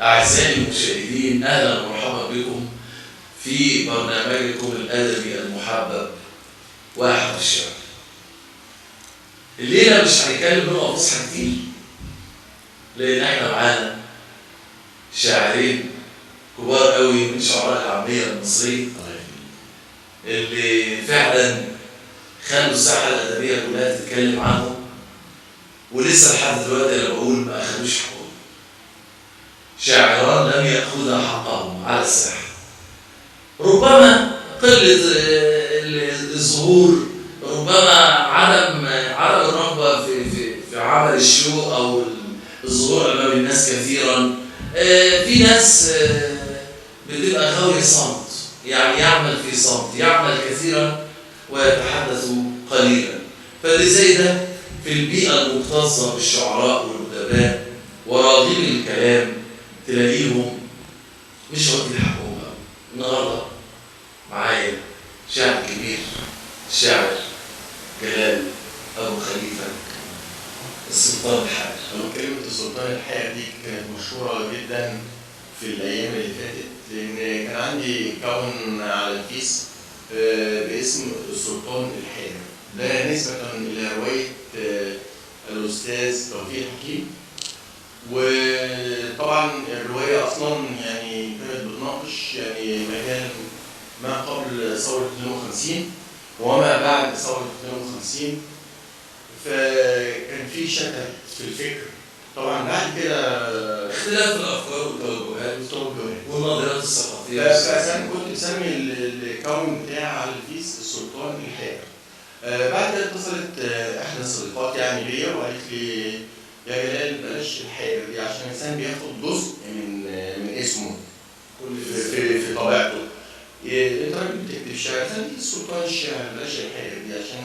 أعزائي المشاهدين، أهلا ومرحبا بكم في برنامجكم الأدبي المحبب واحد الشعر. الليلة مش هنتكلم لغة فصحى كتير، لأن احنا معانا شاعرين كبار قوي من شعراء العامية المصرية اللي فعلا خلوا الساحة الأدبية كلها تتكلم عنهم، ولسه لحد دلوقتي أنا بقول ما أخدوش حقهم. شاعران لم يأخذا حقهم على الساحة، ربما قلة الظهور، ربما عدم الرغبة في عمل الشو أو الظهور أمام الناس كثيرا. في ناس بتبقى غاوية صمت، يعني يعمل في صمت، يعمل كثيرا ويتحدث قليلا. فاللي زي ده في البيئة المكتظة بالشعراء والأدباء وراغبي الكلام تلاقيهم مش واخدين حقهم قوي. النهارده معايا شاعر كبير، الشاعر جلال أبو خليفة السلطان الحائر. كلمة السلطان الحائر دي كانت مشهورة جدا في الأيام اللي فاتت، لأن كان عندي كون على الفيس باسم السلطان الحائر، ده نسبة إلى رواية الأستاذ توفيق حكيم. وطبعا الرواية أصلا يعني كانت بتناقش يعني مجال ما قبل ثورة 52 وما بعد ثورة 52، فكان في شتت في الفكر. طبعا بعد كده اختلاف الأفكار والتوجهات والنظريات الثقافية. فأنا كنت مسمي الكون بتاعي على الفيس السلطان الحائر. بعد كده اتصلت إحدى الصديقات يعني بيا وقالت لي يا جلال بلاش الحائر دي، عشان الإنسان بياخد جزء من اسمه في طبيعته. أنت راجل بتكتب شعر، دي السلطان الشعر، بلاش الحائر دي عشان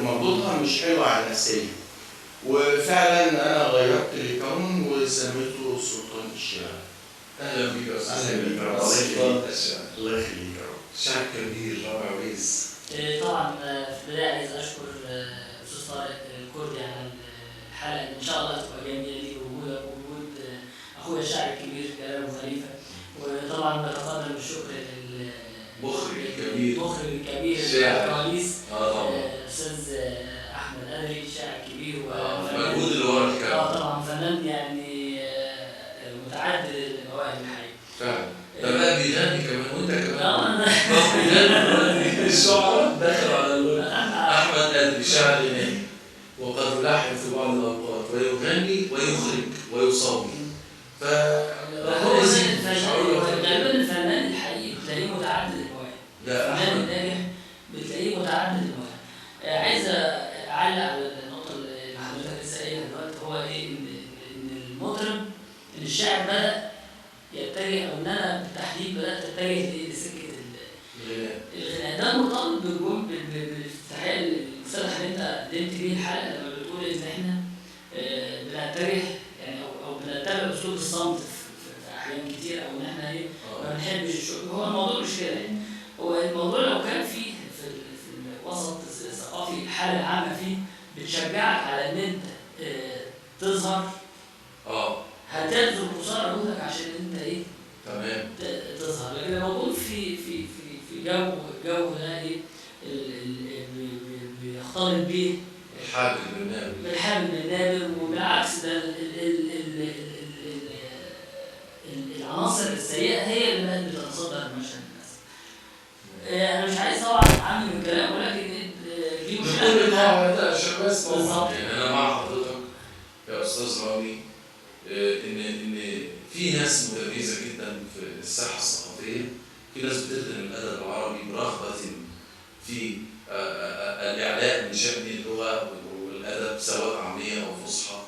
مردودها مش حلوة على النفسية. وفعلا أنا غيرت الكون وسميته سلطان الشعر. أهلا بك يا أستاذ. أهلا بك يا سلطان الشعر. الله يخليك يا رب. شعر كبير رائع وعزيز. طبعا في البداية عايز أشكر أستاذ طارق الكردي على الحلقة اللي إن شاء الله هتبقى جميلة دي، ووجودك ووجود أخويا الشاعر الكبير جلال أبو خليفة. وطبعا بتقدم بالشكر المخرج الكبير الكواليس أستاذ أحمد أدري، شاعر كبير ومجهود اللي ورا الكلام. طبعا فنان يعني متعدد المواهب الحقيقة. فعلا. ده بقى بيغني كمان وأنت كمان. بيغني الشعراء دخلوا على اللون. أحمد أدري شاعر غنائي وقد يلحن في بعض الأوقات ويغني ويخرج ويصور. غالبا الفنان الحقيقي بتلاقيه متعدد المواهب. الفنان الناجح بتلاقيه متعدد المواهب. عايز اعلق على النقطه اللي حضرتك لسه قايلها دلوقتي، هو ايه ان المطرب، ان الشاعر بدا يتجه، او ان انا بالتحديد بدات اتجه لسكه الغناء. ده مرتبط بالافتتاحيه الافتتاح اللي انت قدمت بيه الحلقه، لما بتقول ان احنا بنتجه يعني او بنتبع اسلوب الصمت في احيان كتير، او ان احنا ايه ما بنحبش الشغل. هو الموضوع مش كده يعني، هو الموضوع لو كان فيه في الوسط الثقافي الحاله العامه فيه بتشجعك على ان انت تظهر، هتبذل قصارى جهدك عشان انت ايه تمام تظهر. لكن لما اكون في جو ده ايه بيختلط بيه الحابل بالنابل، بالحابل بالنابل. وبالعكس ده العناصر السيئه هي اللي بقت بتتصدر المشهد للاسف. انا مش عايز طبعا اعمم الكلام، ولكن دي مشكله بكل طبعا شباز طبعا. بالظبط. يعني انا مع حضرتك يا استاذ رامي ان في ناس متميزه جدا في الساحه الثقافيه، في ناس بتخدم الادب العربي برغبه في الاعلاء من شان اللغه والادب سواء عاميه او فصحى،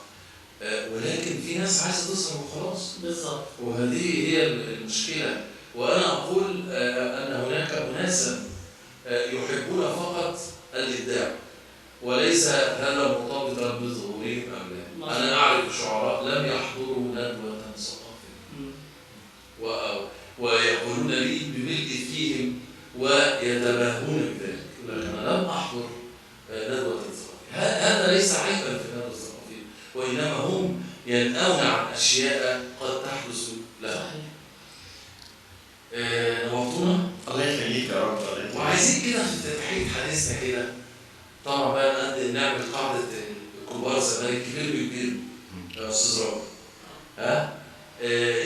ولكن في ناس عايزه تظهر وخلاص. بالظبط. وهذه هي المشكله. وانا اقول ان هناك اناسا يحبون فقط الابداع، وليس هذا مرتبطا بظهورهم ام لا. انا اعرف شعراء لم يحضروا ندوه ثقافيه ويقولون لي بملء فيهم ويتباهون بذلك، لكن انا لم احضر ندوه ثقافيه. هذا ليس عيبا في الندوه الثقافيه، وانما هم ينأون عن اشياء قد تحدث لهم. نورتونا. الله يخليك يا رب. وعايزين كده في تضحيه حديثنا كده، طبعا بقى نعمل قاعده الكبار زمان، الكبير بيكبر يا استاذ رامي.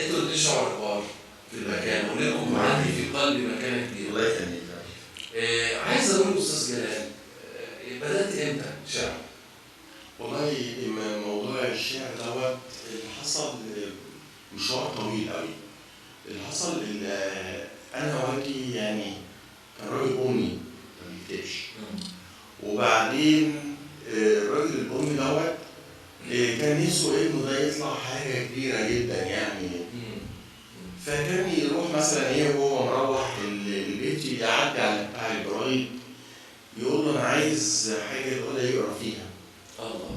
انتوا الاثنين شعراء كبار في المكان، ولكم عندي في قلبي مكانه كبيره. الله يخليك. عايز اقول استاذ جلال، بدات امتى شعر؟ والله موضوع الشعر دوت اللي حصل مشوار طويل قوي. اللي حصل انا والدي يعني كان راجل امي ما بيكتبش، وبعدين الراجل الامي دوت كان نفسه ابنه ده يطلع حاجه كبيره جدا يعني. فكان يروح مثلا وهو مروح البيت يعدي على بتاع الجرايد يقول له انا عايز حاجه الولد يقرا فيها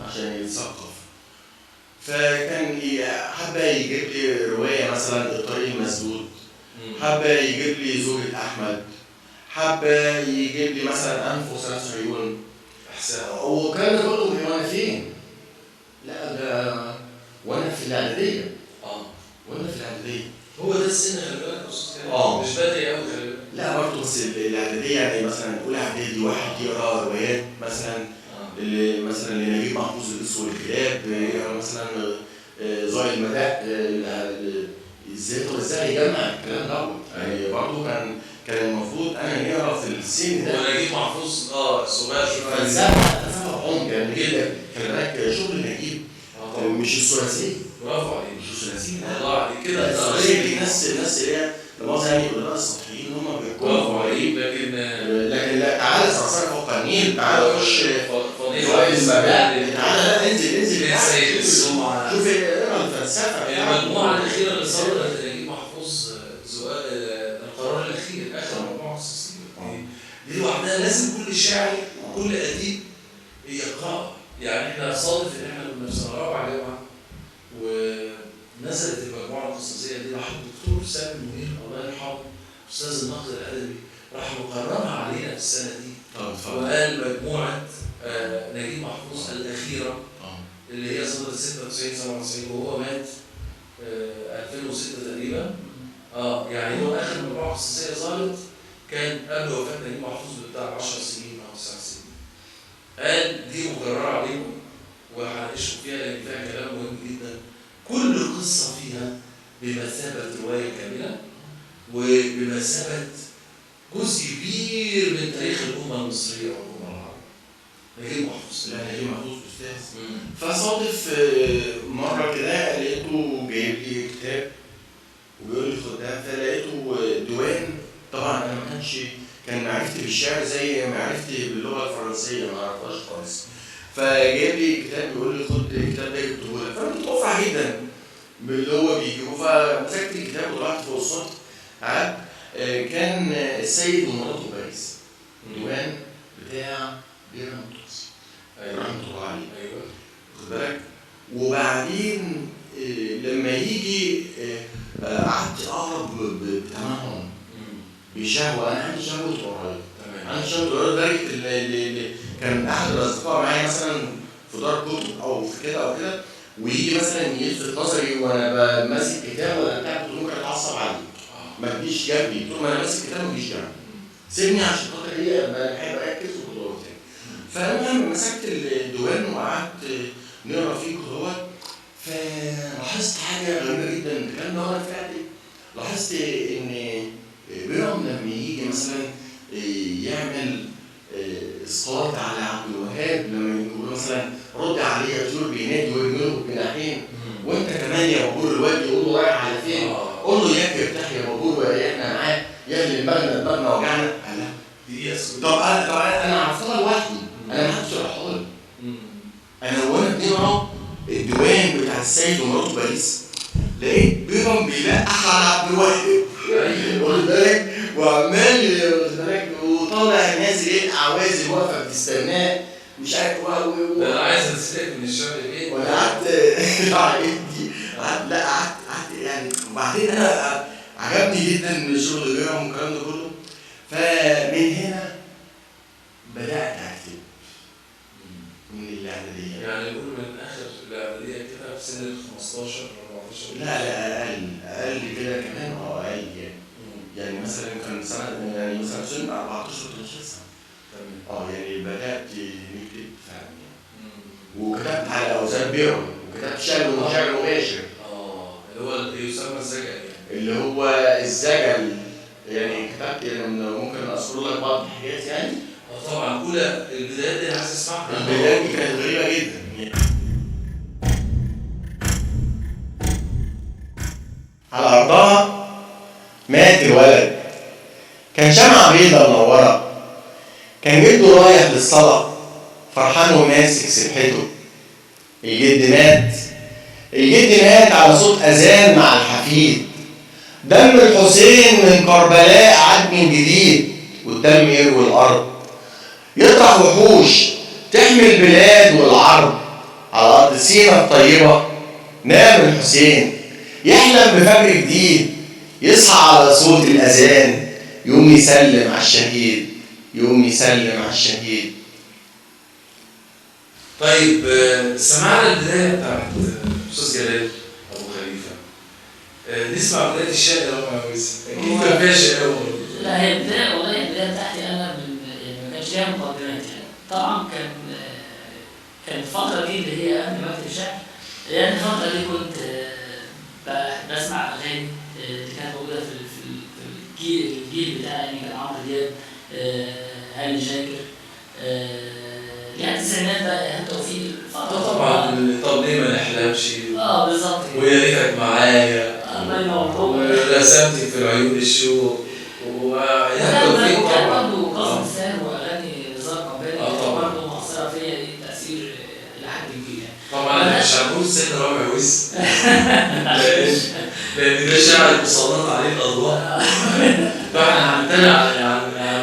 عشان يتثقف. فكان حابه يجيب لي روايه مثلا الطريق المسدود، حابه يجيب لي زوجة احمد، حابه يجيب لي مثلا انف وثلاث عيون. وكان ده كله وانا فين؟ لا ده وانا في الاعداديه. وانا في الاعداديه. هو ده السن خلي بالك يا استاذ، مش بدري قوي خلي بالك. لا برضه بس الاعداديه يعني مثلا اولى اعدادي واحد يقرا روايات مثلا مثلا لنجيب محفوظ الاسود والكلاب، يقرا مثلا زايد المداح. ازاي يجمع الكلام دوت يعني. برضه كان المفروض انا نقرا في السن ده. ونجيب محفوظ صغير شويه فلسفه عمق يعني كده. خلي بالك شغل نجيب مش الثلاثيه. برافو عليك. مش الثلاثيه. الله عليك كده. الثلاثيه دي الناس اللي هي لمؤاخذه يعني الادباء السطحيين اللي هم بيحكموا. برافو عليك. لكن لا تعالى صرصار فوق النيل، تعالى خش فضيحه المبادئ، تعالى لا انزل سيد السمعه. شوف اقرا الفلسفه. المجموعه الاخيره اللي صدرت نجيب محفوظ القرار الاخير اخر مجموعه خصوصيه دي لوحدها لازم كل شاعر وكل اديب يقراها. يعني احنا صادف ان احنا كنا في سنه رابعه جامعه ونزلت المجموعه الخصوصيه دي، راح الدكتور سامي منير الله يرحمه استاذ النقد الادبي راح مقررها علينا في السنه دي. وقال مجموعه نجيب محفوظ الاخيره اللي هي صدرت 96 97 وهو مات 2006 تقريبا. يعني هو اخر مجموعه خصوصيه ظهرت كان قبل وفاه نجيب محفوظ بتاع 10 سنين او 9 سنين. قال دي مقرره عليكم وهنعيشوا فيها لان فيها كلام مهم جدا. كل قصه فيها بمثابه روايه كامله وبمثابه جزء كبير من تاريخ الامه المصريه والامه العربيه. نجيب محفوظ. لا نجيب محفوظ استاذ. فصادف مره كده لقيته جايب لي كتاب وبيقول لي خد ده، فلقيته ديوان. طبعا انا ما كان معرفتي بالشعر زي معرفتي باللغه الفرنسيه، ما اعرفهاش خالص. فجايب لي كتاب بيقول لي خد الكتاب ده جبته لك. فانا كنت مفرح جدا باللي هو بيجيبه، فمسكت الكتاب وطلعت فوق السطح. كان السيد ومراته باريس، ديوان بتاع بيراميدز رحمه الله عليه. ايوه خد بالك. وبعدين لما يجي قعدت اقرب بتمعن بشهوه. انا عندي شهوه قريب، عندي شهوه قريب لدرجه اللي كان احد الاصدقاء معايا مثلا في دار كتب او في كده او كده، ويجي مثلا يلفت نظري وانا ماسك كتاب ولا بتاع، كنت ممكن اتعصب عليه ما تجيش جنبي، طول ما انا ماسك كتاب ما تجيش جنبي، سيبني عشان خاطر ايه بحب اركز وكده وبتاع. فالمهم مسكت الديوان وقعدت نقرا فيه كده، فلاحظت حاجه غريبه جدا. الكلام ده وانا فعلا لاحظت ان بيرم لما يجي مثلا يعمل اسقاط على عبد الوهاب، لما يقول مثلا رد عليه يا طيور بينادي ويرمله بجناحين، وانت كمان يا بابور الواد يقول له رايح على فين؟ قول له ياك ارتاح يا بابور وريحنا معاه يا اهل المغنى دماغنا وجعنا. لا دي طب انا عرفتها لوحدي، انا ما حدش شرحها لي. انا وانا بنقرا الديوان بتاع السيد ومراته باريس لقيت بيرم بيلقح على عبد الوهاب، واخد بالك، وعمال واخد بالك وطالع نازل ايه عوازل واقفه بتستناه مش عارف انا عايز انسلك من الشعر ايه وانا قعدت لا قعدت يعني. وبعدين انا عجبني جدا شغل بيرم والكلام ده كله. فمن هنا بدات اكتب من الاعداديه، يعني نقول من اخر الاعداديه كده في سن ال 15 14. لا اقل كده كمان، اقل يعني مثلا كان سنه، يعني مثلا سن 14 13 سنه. تمام. يعني بدات نكتب فعلا يعني. وكتبت على اوزان بيرم، وكتبت شعر مباشر اللي هو يسمى الزجل، يعني اللي هو الزجل. يعني كتبت يعني ممكن اذكر لك بعض الحاجات يعني. طبعا اولى البدايات دي عايز اسمعها. البدايات دي كانت غريبه جدا. على ارضها مات الولد، كان شمعة بيضة منورة، كان جده رايح للصلاة فرحان وماسك سبحته. الجد مات على صوت أذان مع الحفيد. دم الحسين من كربلاء عاد من جديد، والدم يروي الأرض يطرح وحوش تحمي البلاد والعرض. على أرض سينا الطيبة نام الحسين يحلم بفجر جديد، يصحى على صوت الأذان يقوم يسلم على الشهيد، يقوم يسلم على الشهيد. طيب سمعنا البداية بتاعت أستاذ جلال أبو خليفة. نسمع بداية الشعر ربع عويس، أكيد كان فيها شقاوة. لا هي بداية، والله البداية بتاعتي أنا من يعني ما كانش ليها مقدمات يعني. طبعا كان الفترة دي اللي هي قبل ما أكتب شعر، يعني الفترة دي كنت بسمع أغاني اللي كانت موجودة في الجيل بتاعي، يعني كان عمرو دياب، هاني شاكر، يعني التسعينات بقى إيهاب توفيق الفترة. طبعا طب ليه ما نحلمش؟ بالظبط. ويا ريتك معايا، الله ينور. ورسمتك في العيون الشوق، وإيهاب توفيق وكان طبعا. برضه قاسم الساهر وأغاني نزار قباني طبعا برضه مؤثرة فيا تأثير إلى حد كبير يعني. طبعا احنا مش هنقول سيد رابع عويس لأن ده شاعر مسلط عليه الأضواء، فاحنا هنمتنع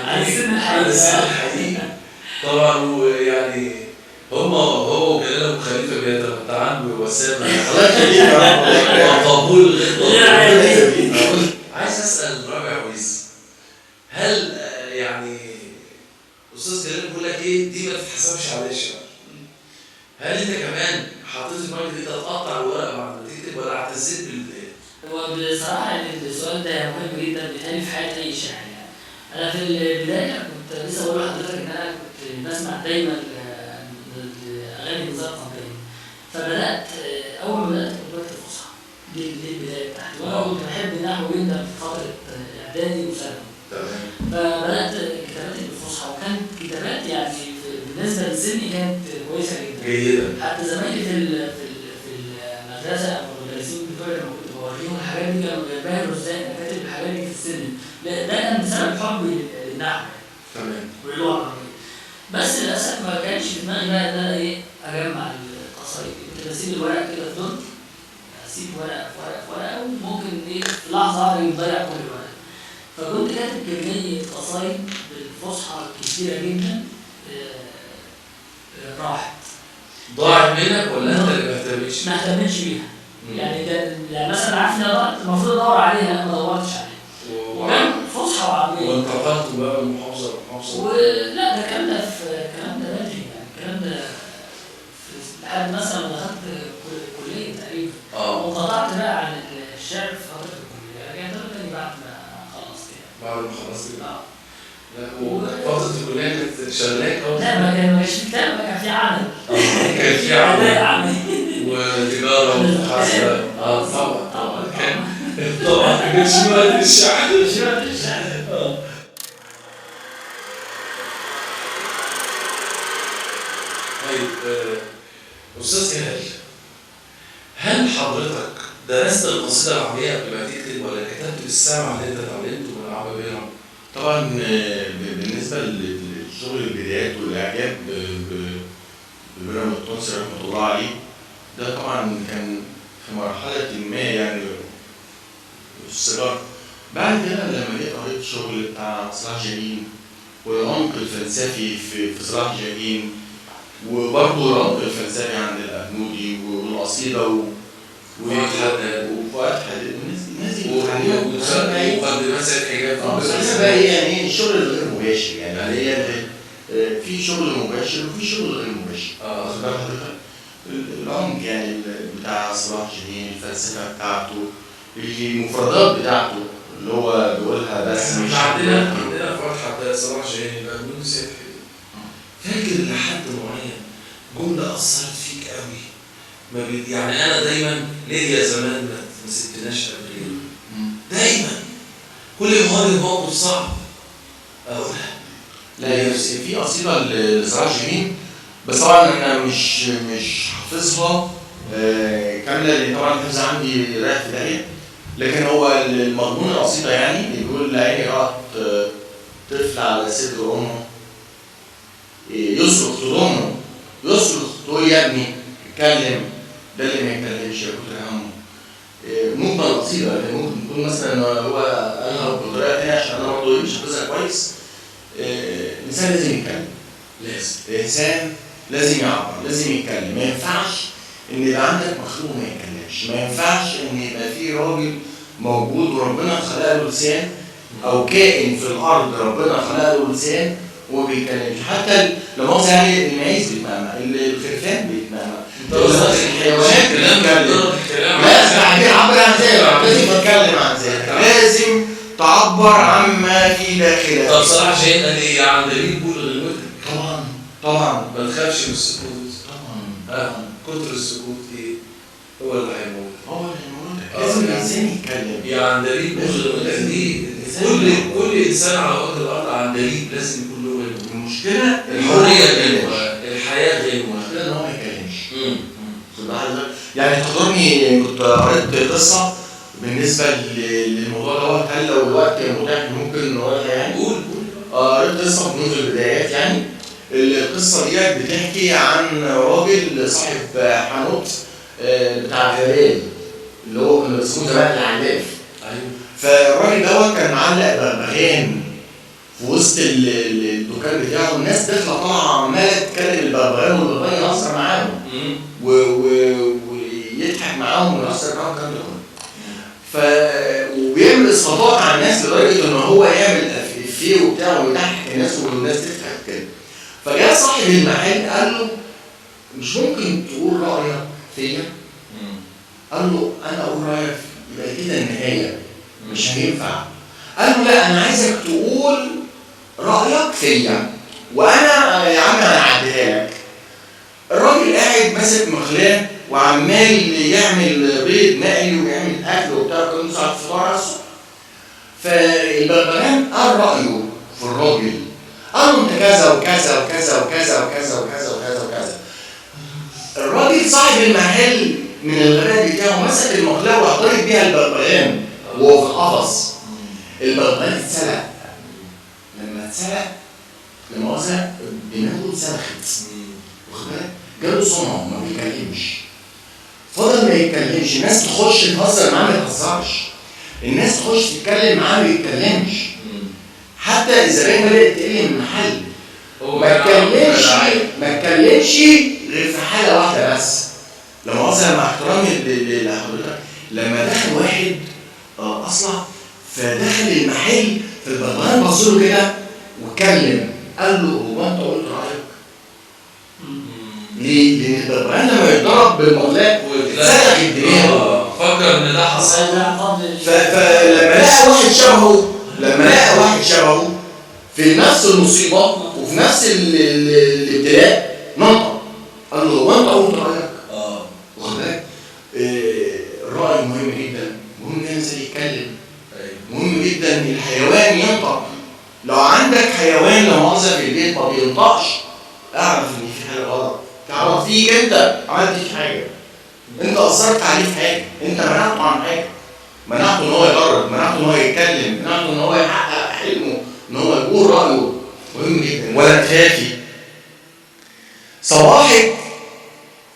عن السن الحقيقي طبعا. ويعني هو وجلال أبو خليفة بيتمتعان بوسامة الله يخليك يا رب. وقبول عايز أسأل رابع عويس، هل يعني أستاذ جلال بيقول لك إيه دي ما تتحسبش عليها شعر، هل أنت كمان حطيت في دماغك إن أنت تقطع الورقة بعد ما تكتب ولا اعتزيت بالبداية؟ هو بصراحة يعني السؤال ده مهم جدا بيتهيألي في حياة أي شاعر يعني. أنا في البداية كنت لسه بقول لحضرتك إن أنا كنت بسمع دايما أغاني نزار قباني، فبدأت أول ما بدأت كنت بكتب فصحى، دي البداية بتاعتي، وأنا كنت بحب النحو جدا في فترة إعدادي وثانوي. فبدأت كتاباتي بالفصحى، وكانت كتابات يعني بالنسبة لسني كانت كويسة جدا. حتى زمايلي في المدرسة أو المدرسين بتوعي لما كنت بوريهم الحاجات دي كانوا بينبهروا ازاي أنا كاتب الحاجات دي في السن. ده كان بسبب حبي للنحو وللغة العربية. بس للأسف ما كانش في دماغي بقى إن أنا أجمع القصايد. كنت بسيب الورق كده في درج، أسيب ورقة في ورقة وممكن في لحظة واحدة يضيع كل الورق. فكنت كاتب كمية قصايد بالفصحى كتيرة جدا راحت. ضاعت منك ولا انت اللي ما اهتمتش؟ ما اهتمتش بيها. يعني يعني مثلا عارف ان أنا المفروض ادور عليها ما دورتش عليها. وكان فصحى وعاميه. وانتقلت بقى من محافظه لمحافظه. ولا ده الكلام ده الكلام ده بدري يعني الكلام ده لحد مثلا ما دخلت كليه تقريبا. وانقطعت بقى عن الشعر في فتره الكليه، رجعت له تاني بعد ما خلصت يعني. بعد ما خلصت كده. لا وفتره الكليه كانت شغلاك أو لا ما كانش في كتاب، كان في عمل. كان في عمل وتجاره ومحاسبه. طبعا طبعا ما كانش وقت الشعر. مش وقت الشعر. طيب أستاذ جلال، هل حضرتك درست القصيدة العامية قبل ما تكتب ولا كتبت بالسمع اللي أنت اتعلمته من عم بيرم؟ طبعا بالنسبة لشغل البدايات والإعجاب ببيرم التونسي رحمة الله عليه، ده طبعا كان في مرحلة ما يعني الصغر. بعد كده لما جيت قريت الشغل بتاع صلاح جاهين والعمق الفلسفي في صلاح جاهين، وبرضه العمق الفلسفي عند الأبنودي والقصيدة وفؤاد حداد الناس دي ومقدمات سيد حجاب. خلينا بقى يعني الشغل الغير مباشر، يعني هي في شغل مباشر وفي شغل غير مباشر. واخد بال حضرتك؟ العمق يعني بتاع صلاح جاهين، الفلسفة بتاعته، المفردات بتاعته اللي هو بيقولها بس مش عندنا فرحة صلاح جاهين الأبنودي سيد حجاب. فاكر لحد معين جملة أثرت فيك قوي؟ يعني أنا دايما ليديا زمان ما سبتناش قبل كده. دايما كل ما هو موقف صعب أقولها. لا في قصيدة لصلاح جاهين بس طبعا أنا مش حافظها كاملة لأن طبعا الحفظ عندي رايح في داهية، لكن هو المضمون القصيدة يعني بيقول عيني رأت طفل على صدر أمه يصرخ تضمه، يصرخ تقول يا ابني اتكلم، ده اللي ما يتكلمش يا كتر همه. ممكن القصيده ممكن تكون مثلا هو قالها بطريقه ثانيه عشان انا برضه مش حافظها كويس. الانسان لازم يتكلم، الانسان لازم يعبر، لازم يتكلم. ما ينفعش ان يبقى عندك مخلوق ما يتكلمش، ما ينفعش ان يبقى في راجل موجود وربنا خلق له لسان، او كائن في الارض ربنا خلق له لسان وما بيتكلمش. حتى لما هو يعني المعيز بيتمامى، الخرفان بيتمامى، الحيوانات بتتكلم. لازم تعبر عن ذلك، لازم تتكلم عن ذلك، لازم تعبر عما في داخلك. طب صلاح جاهين قال ايه؟ عن دليل بول غلوتك. طبعا ما تخافش من السكوت. طبعا كتر السكوت ايه؟ هو اللي هيموت. لازم الانسان يتكلم. يعني دليل بول غلوتك دي كل انسان على وجه الارض عن دليل لازم يكون له غلوة. المشكله الحريه غلوة، الحياه غلوة. المشكله ان هو ما يتكلمش. يعني تحضرني كنت قريت قصه بالنسبه للموضوع دوت، هل لو الوقت متاح ممكن نقولها يعني؟ قول. قريت قصه في منذ البدايات يعني. القصه ديت بتحكي عن راجل صاحب حانوت بتاع غرال اللي هو كانوا بيسموه زمان العلاف. ايوه. فالراجل دوت كان معلق بغبغان في وسط الدكان بتاعه، والناس داخله طالعه عماله تتكلم البغبغان والبغبغان يهزر معاهم ويضحك معاهم ويهزر معاهم الكلام ده كله. وبيعمل اسقاطات على الناس لدرجه ان هو يعمل افيه وبتاع ويضحك الناس والناس تضحك كده. فجاء صاحب المحل قال له مش ممكن تقول رايك فيا؟ قال له انا اقول رايك يبقى كده النهايه مش هينفع. قال له لا انا عايزك تقول رايك فيا وانا يا عم هنعديها لك. الراجل قاعد ماسك مخلاه وعمال يعمل بيض مقلي ويعمل اكل وبتاع كل ساعه الفطار الصبح. فالبغبغان قال رايه في الراجل، قال له انت كذا وكذا وكذا وكذا وكذا وكذا وكذا وكذا. الراجل صاحب المحل من الغباء بتاعه مسك المقلاة واعترض بيها البغبغان وهو في القفص. البغبغان اتسرق. لما اتسرق لمؤاخذة دماغه اتسرخت. واخد بالك؟ جاله صنع ما بيتكلمش. فضل ما يتكلمش، الناس تخش تهزر معاه ما يهزرش. الناس تخش تتكلم معاه ما يتكلمش. حتى الزباين بدأت تقل من المحل. ما اتكلمش غير في حالة واحدة بس. لما مؤاخذة مع احترامي لحضرتك، لما دخل واحد اصلع فدخل المحل، فالبربران بص له كده واتكلم، قال له هو انت قلت رايك؟ ليه؟ لان البربران لما يتضرب بالمطلق سلخ الدماغ، فكر ان ده حصل. لما لقى واحد شبهه في نفس المصيبه وفي نفس الابتلاء نطق، قال له هو انت قلت رايك؟ واخد بالك؟ الراي مهم جدا، مهم ان الانسان يتكلم، مهم جدا الحيوان ينطق. لو عندك حيوان لا مؤاخذه في البيت ما بينطقش، اعرف ان في حاجه غلط، تعرف فيك انت عملت فيك حاجه، انت اثرت عليه في حاجه، انت منعته عن حاجه، منعته ان هو يقرب، منعته ان هو يتكلم، منعته ان هو يحقق حلمه، ان هو يقول رايه. مهم جدا. ولا تخافي، صباحك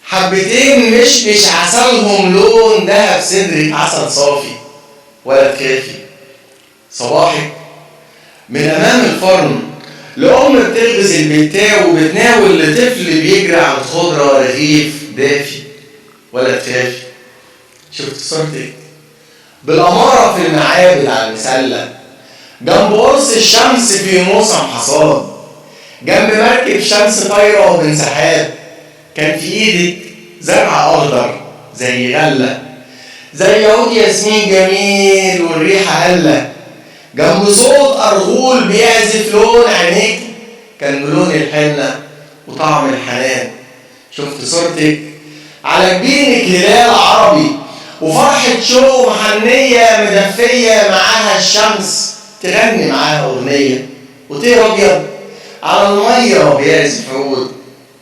حبتين مش عسلهم لون دهب صدرك عسل صافي. ولا تخافي، صباحك من امام الفرن لأم بتخبز البتاع وبتناول لطفل بيجري على الخضرة رغيف دافي. ولا تخافي، شفت صورتك بالأمارة في المعابد على المسلة، جنب قرص الشمس في موسم حصاد، جنب مركب شمس طايرة وبانسحاب، كان في ايدك زرع اخضر زي غله، زي عود ياسمين جميل والريحه هله، جنب صوت ارغول بيعزف لون عينيك كان بلون الحنه وطعم الحنان. شفت صورتك على جبينك هلال عربي وفرحه شوق محنيه مدفيه، معاها الشمس تغني معاها اغنيه، وطير ابيض على الميه بيعزف عود،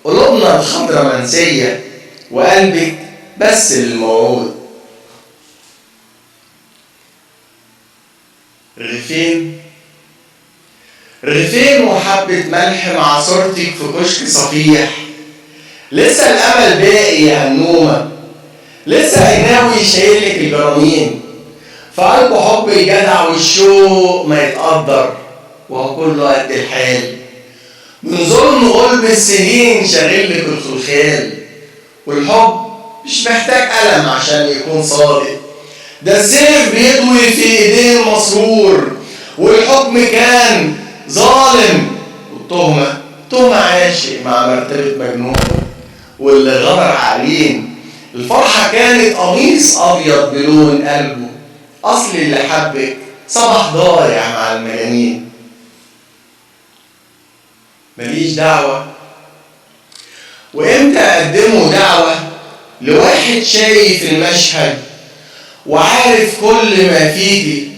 قلوبنا الخضرة منسية وقلبك بس للموعود. رغيفين وحبة ملح مع صورتك في كشك صفيح، لسه الأمل باقي يا هنومة، لسه قناوي شايلك الجرانين، في قلبه حب الجدع والشوق ما يتقدر، وهو كله قد الحال، من ظلم غلب السنين شاغلك الخلخال، والحب مش محتاج قلم عشان يكون صادق، ده السيف بيطوي في ايديه المسرور، والحكم كان ظالم، والتهمة تهمة عاشق مع مرتبة مجنون، واللي غدر عليم الفرحة كانت قميص أبيض بلون قلبه، أصل اللي حبك صبح ضايع مع المجانين. ماليش دعوة، وامتى اقدمه دعوة لواحد شايف المشهد وعارف كل ما فيكي،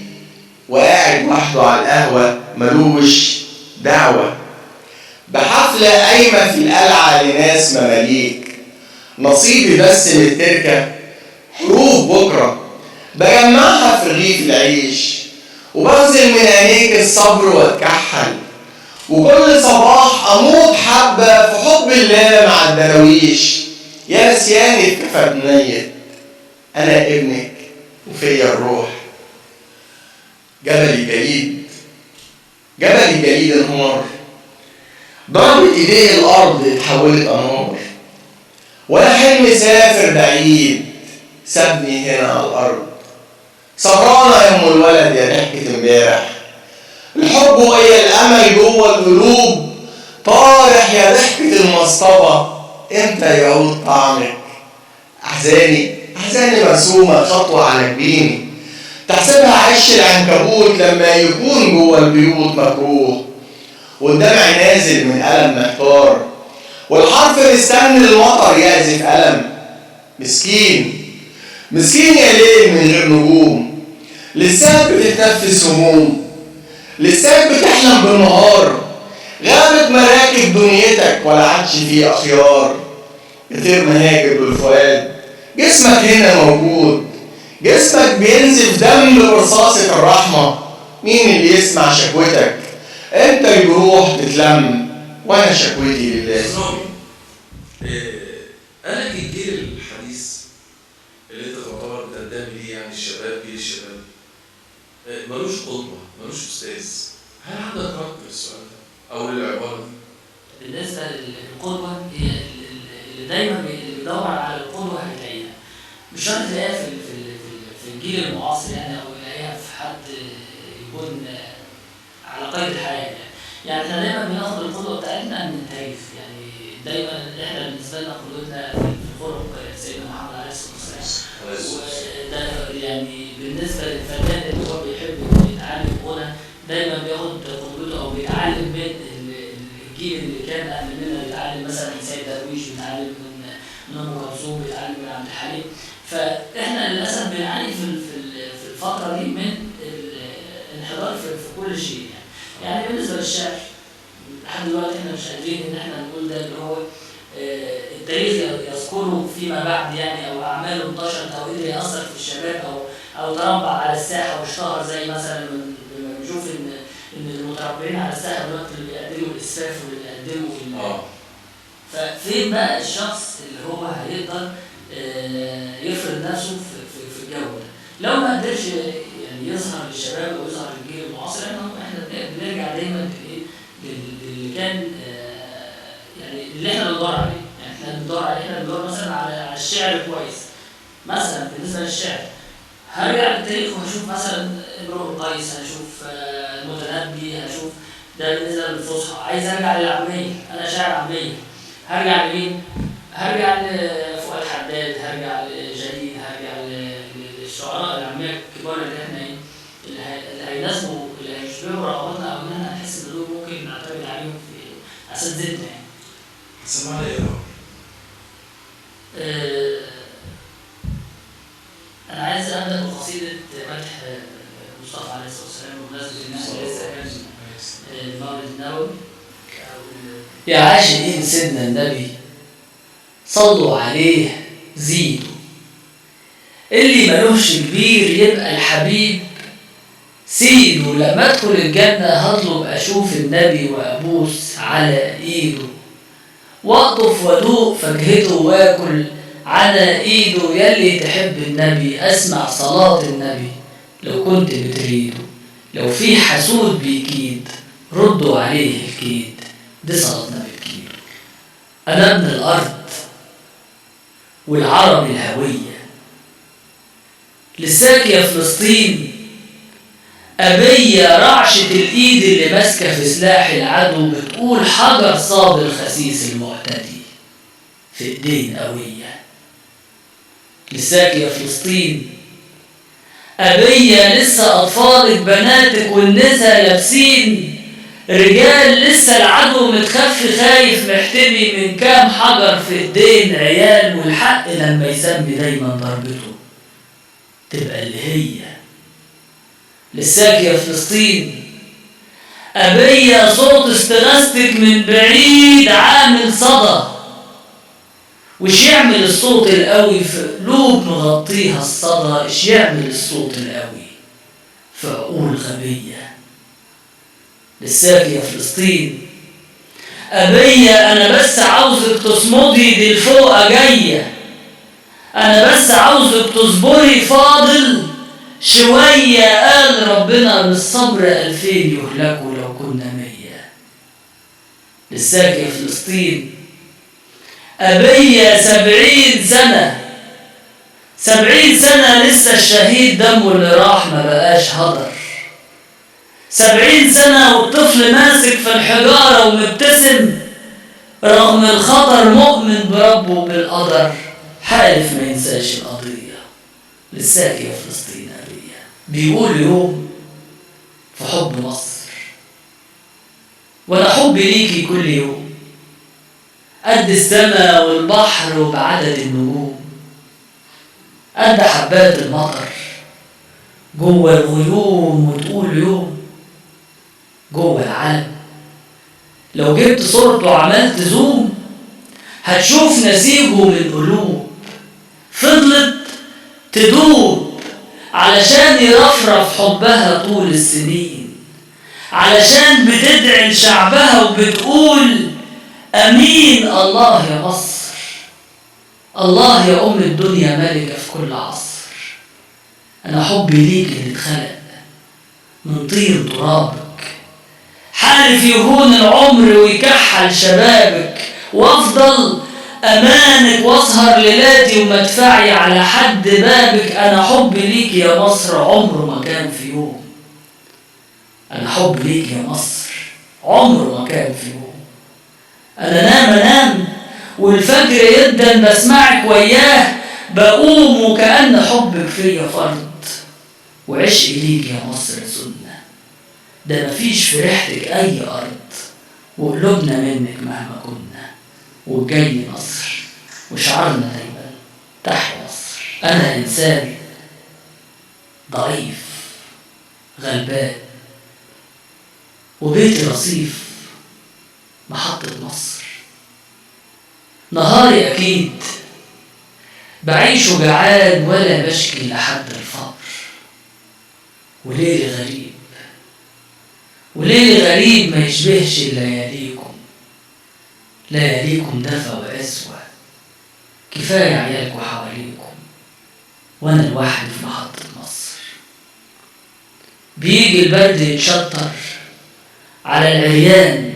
وقاعد وحده على القهوة ملوش دعوة، بحفلة قايمة في القلعة لناس مماليك، نصيبي بس من التركة حروف بكرة بجمعها في رغيف العيش، وبنزل من عينيك الصبر واتكحل، وكل صباح اموت حبه في حب الله مع الدراويش، يا نسياني في كفة ميت انا ابنك وفيا الروح. جبلي جليد انهار، ضربت ايديه الارض اتحولت انهار، ولا حلم سافر بعيد سابني هنا على الارض، سهرانه يا ام الولد يا ضحكه امبارح، الحب وهي الامل جوه القلوب طارح يا ضحكه المصطبه، امتى يعود طعمك؟ احزاني مرسومه خطوه على جبيني، تحسبها عش العنكبوت لما يكون جوه البيوت مكروه، والدمع نازل من ألم محتار، والحرف مستني المطر يعزف ألم، مسكين يا ليل من غير نجوم، لساك بتتنفس هموم، لساك بتحلم بالنهار، غابت مراكب دنيتك ولا عادش فيه أخيار، يطير مهاجر بالفؤاد، جسمك هنا موجود، جسمك بينزف دم برصاصة الرحمة، مين اللي يسمع شكوتك؟ انت الجروح تتلم وانا شكوتي لله. قالك الجيل الحديث اللي انت تعتبر بتنتمي ليه، يعني جيل الشباب ملوش قدوة، ملوش أستاذ، هل عندك رد للسؤال ده أو للعبارة دي؟ بالنسبة للقدوة هي اللي دايما بيدور على القدوة هيلاقيها. مش شرط تلاقيها في الجيل المعاصر يعني، أو يلاقيها في حد يكون على قيد الحياة يعني احنا دايما بناخد القدوة بتاعتنا من التاريخ، يعني دايما احنا بالنسبة لنا قدوتنا في الخلق سيدنا محمد عليه الصلاة والسلام. وده يعني بالنسبة للفنان اللي هو بيحب يتعلم غنى دايما بياخد قدوته أو بيتعلم من الجيل اللي كان قبل مننا، بيتعلم مثلا من سيد درويش، بيتعلم من أم كلثوم، بيتعلم من عبد الحليم. فاحنا للأسف بنعاني في الفترة دي من الانحدار في كل شيء يعني بالنسبة للشعر لحد دلوقتي احنا مش قادرين ان احنا نقول ده اللي هو التاريخ يذكره فيما بعد يعني، او اعماله انتشرت او قدر ياثر في الشباب او تربع على الساحه واشتهر، زي مثلا لما بنشوف ان المتربعين على الساحه دلوقتي اللي بيقدموا الاسفاف واللي بيقدموا ففين بقى الشخص اللي هو هيقدر يفرض نفسه في الجو ده؟ لو ما قدرش يعني يظهر للشباب او يظهر للجيل المعاصر، احنا بنرجع دايما للي كان يعني اللي احنا بندور عليه، يعني احنا بندور مثلا على الشعر كويس. مثلا بالنسبه للشعر هرجع للتاريخ وهشوف مثلا امرؤ القيس، هشوف المتنبي، هشوف ده بالنسبه للفصحى. عايز ارجع للعاميه، انا شاعر عاميه، هرجع لمين؟ هرجع لفؤاد حداد، هرجع لجليل، هرجع للشعراء العاميه الكبار اللي احنا اللي هيناسبوا اللي هيشبهوا رغباتنا، او ان احنا نحس ان دول ممكن نعتمد عليهم في اساتذتنا يعني. سمعنا ايه؟ انا عايز ابدا بقصيده مدح مصطفى عليه الصلاه والسلام بمناسبه ان احنا لسه كان المولد النبوي. يا عاشقين سيدنا النبي صلوا عليه زيدوا، اللي ملوش كبير يبقى الحبيب سيده. لما ادخل الجنة هطلب اشوف النبي وابوس على ايده، واقطف وادوق فاكهته واكل على ايده. يلي تحب النبي اسمع صلاة النبي لو كنت بتريده. لو في حسود بيكيد ردوا عليه الكيد، دي صلاة نبي الكيد. انا ابن الارض والعرب الهوية، لساك يا فلسطين أبية رعشة الإيد اللي ماسكة في سلاح العدو، بتقول حجر صاب الخسيس المعتدي في إيدين قوية. لساك يا فلسطين أبية لسه أطفالك بناتك والنساء لابسين، رجال لسه العدو متخفي خايف محتمي من كام حجر في إيدين عيال. والحق لما يسمي دايما ضربته تبقى اللي هي. لساك يا فلسطين أبية صوت استغاثتك من بعيد عامل صدى، وش يعمل الصوت القوي في قلوب مغطيها الصدى؟ ايش يعمل الصوت القوي في عقول غبية؟ لساك يا فلسطين أبية أنا بس عاوزك تصمدي دي الفوقة جاية، أنا بس عاوزك تصبري فاضل شوية. قال ربنا بالصبر 2000 يهلكوا لو كنا 100. لساك يا فلسطين أبية 70 سنة 70 سنة لسه الشهيد دمه اللي راح ما بقاش هدر. 70 سنة والطفل ماسك في الحجارة ومبتسم رغم الخطر، مؤمن بربه بالقدر، حالف ما ينساش القضية. لساك يا فلسطين أبية بيقول يوم في حب مصر، وانا حبي ليكي كل يوم قد السماء والبحر وبعدد النجوم، قد حبات المطر جوه الغيوم. وتقول يوم جوه العالم لو جبت صورته وعملت زوم هتشوف نسيجه من قلوب فضلت تدوب علشان يرفرف حبها طول السنين، علشان بتدعي لشعبها وبتقول أمين. الله يا مصر، الله يا أم الدنيا ملكة في كل عصر. أنا حبي ليك اللي اتخلق من طين ترابك، حالف يهون العمر ويكحل شبابك، وأفضل أمانك واسهر ليلاتي ومدفعي على حد بابك. أنا حب ليك يا مصر عمره ما كان في يوم. أنا حب ليك يا مصر عمره ما كان في يوم. أنا نام والفجر يدن بسمعك وياه، بقوم وكأن حبك فيا فرض، وعشق ليك يا مصر سنة. ده مفيش في ريحتك أي أرض، وقلوبنا منك مهما كنا، والجاي نصر وشعارنا دايما تحيا مصر. أنا إنسان ضعيف غلبان، وبيتي رصيف محطة مصر. نهاري أكيد بعيشه جعان ولا بشكي لحد الفقر، وليلي غريب وليلي غريب ما يشبهش لياليكم. لياليكم دفى وعزوة، كفاية عيالكم حواليكم، وأنا لوحدي في محطة مصر. بيجي البرد يتشطر على العريان،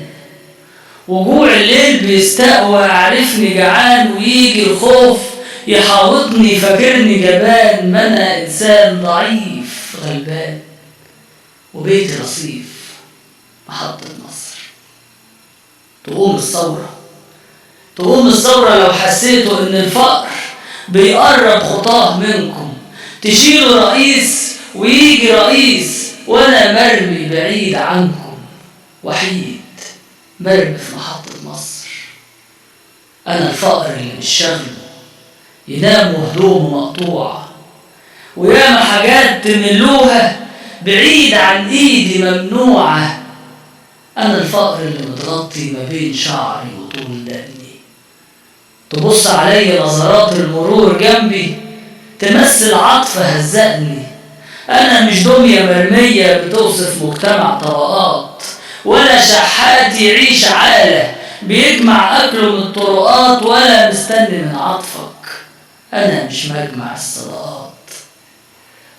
وجوع الليل بيستقوى عارفني جعان، ويجي الخوف يحاوطني فاكرني جبان. ما أنا إنسان ضعيف غلبان، وبيتي رصيف محطة مصر. تقوم الثورة لو حسيتوا إن الفقر بيقرب خطاه منكم، تشيلوا رئيس ويجي رئيس، وأنا مرمي بعيد عنكم، وحيد مرمي في محطة مصر. أنا الفقر اللي مش شغله ينام وهدومه مقطوعة، وياما حاجات تملوها بعيد عن إيدي ممنوعة. أنا الفقر اللي متغطي ما بين شعري وطول دقني، تبص علي نظرات المرور جنبي تمثل عطف هزقني. أنا مش دمية مرمية بتوصف مجتمع طبقات، ولا شحات يعيش عالة بيجمع أكله من الطرقات، ولا مستني من عطفك. أنا مش مجمع الصدقات.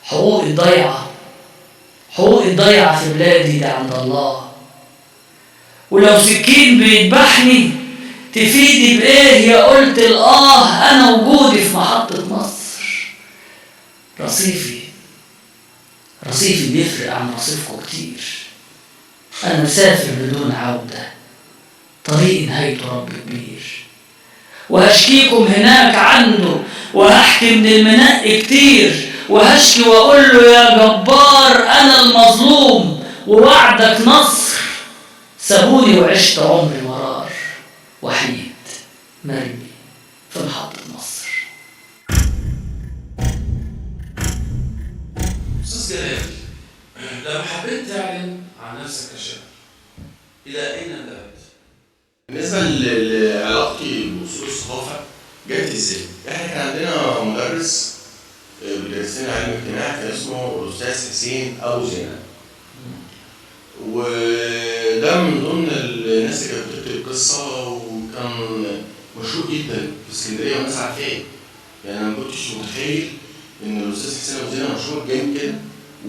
حقوقي ضايعة في بلادي دي عند الله، ولو سكين بيذبحني تفيدي بإيه يا قلت الآه. أنا وجودي في محطة مصر. رصيفي بيفرق عن رصيفكم كتير. أنا مسافر بدون عودة، طريق نهايته رب كبير، وهشكيكم هناك عنده، وهحكي من المنق كتير، وهشكي وأقول له يا جبار أنا المظلوم ووعدك نصر. سابوني وعشت عمري مرار، وحيد مرمي في محطة مصر. أستاذ جلال، لو حبيت تعلن عن نفسك كشاب، إلى أين ذهبت؟ بالنسبة لعلاقتي بأصول الثقافة جت ازاي؟ احنا كان عندنا مدرس بيدرس لنا علم اجتماع كان اسمه الأستاذ حسين أبو زينب. وده من ضمن الناس اللي كانت بتكتب قصة، وكان مشهور جدا في اسكندرية والناس عارفاه. يعني أنا ما كنتش متخيل إن الأستاذ حسين أبو زينب مشهور جامد كده،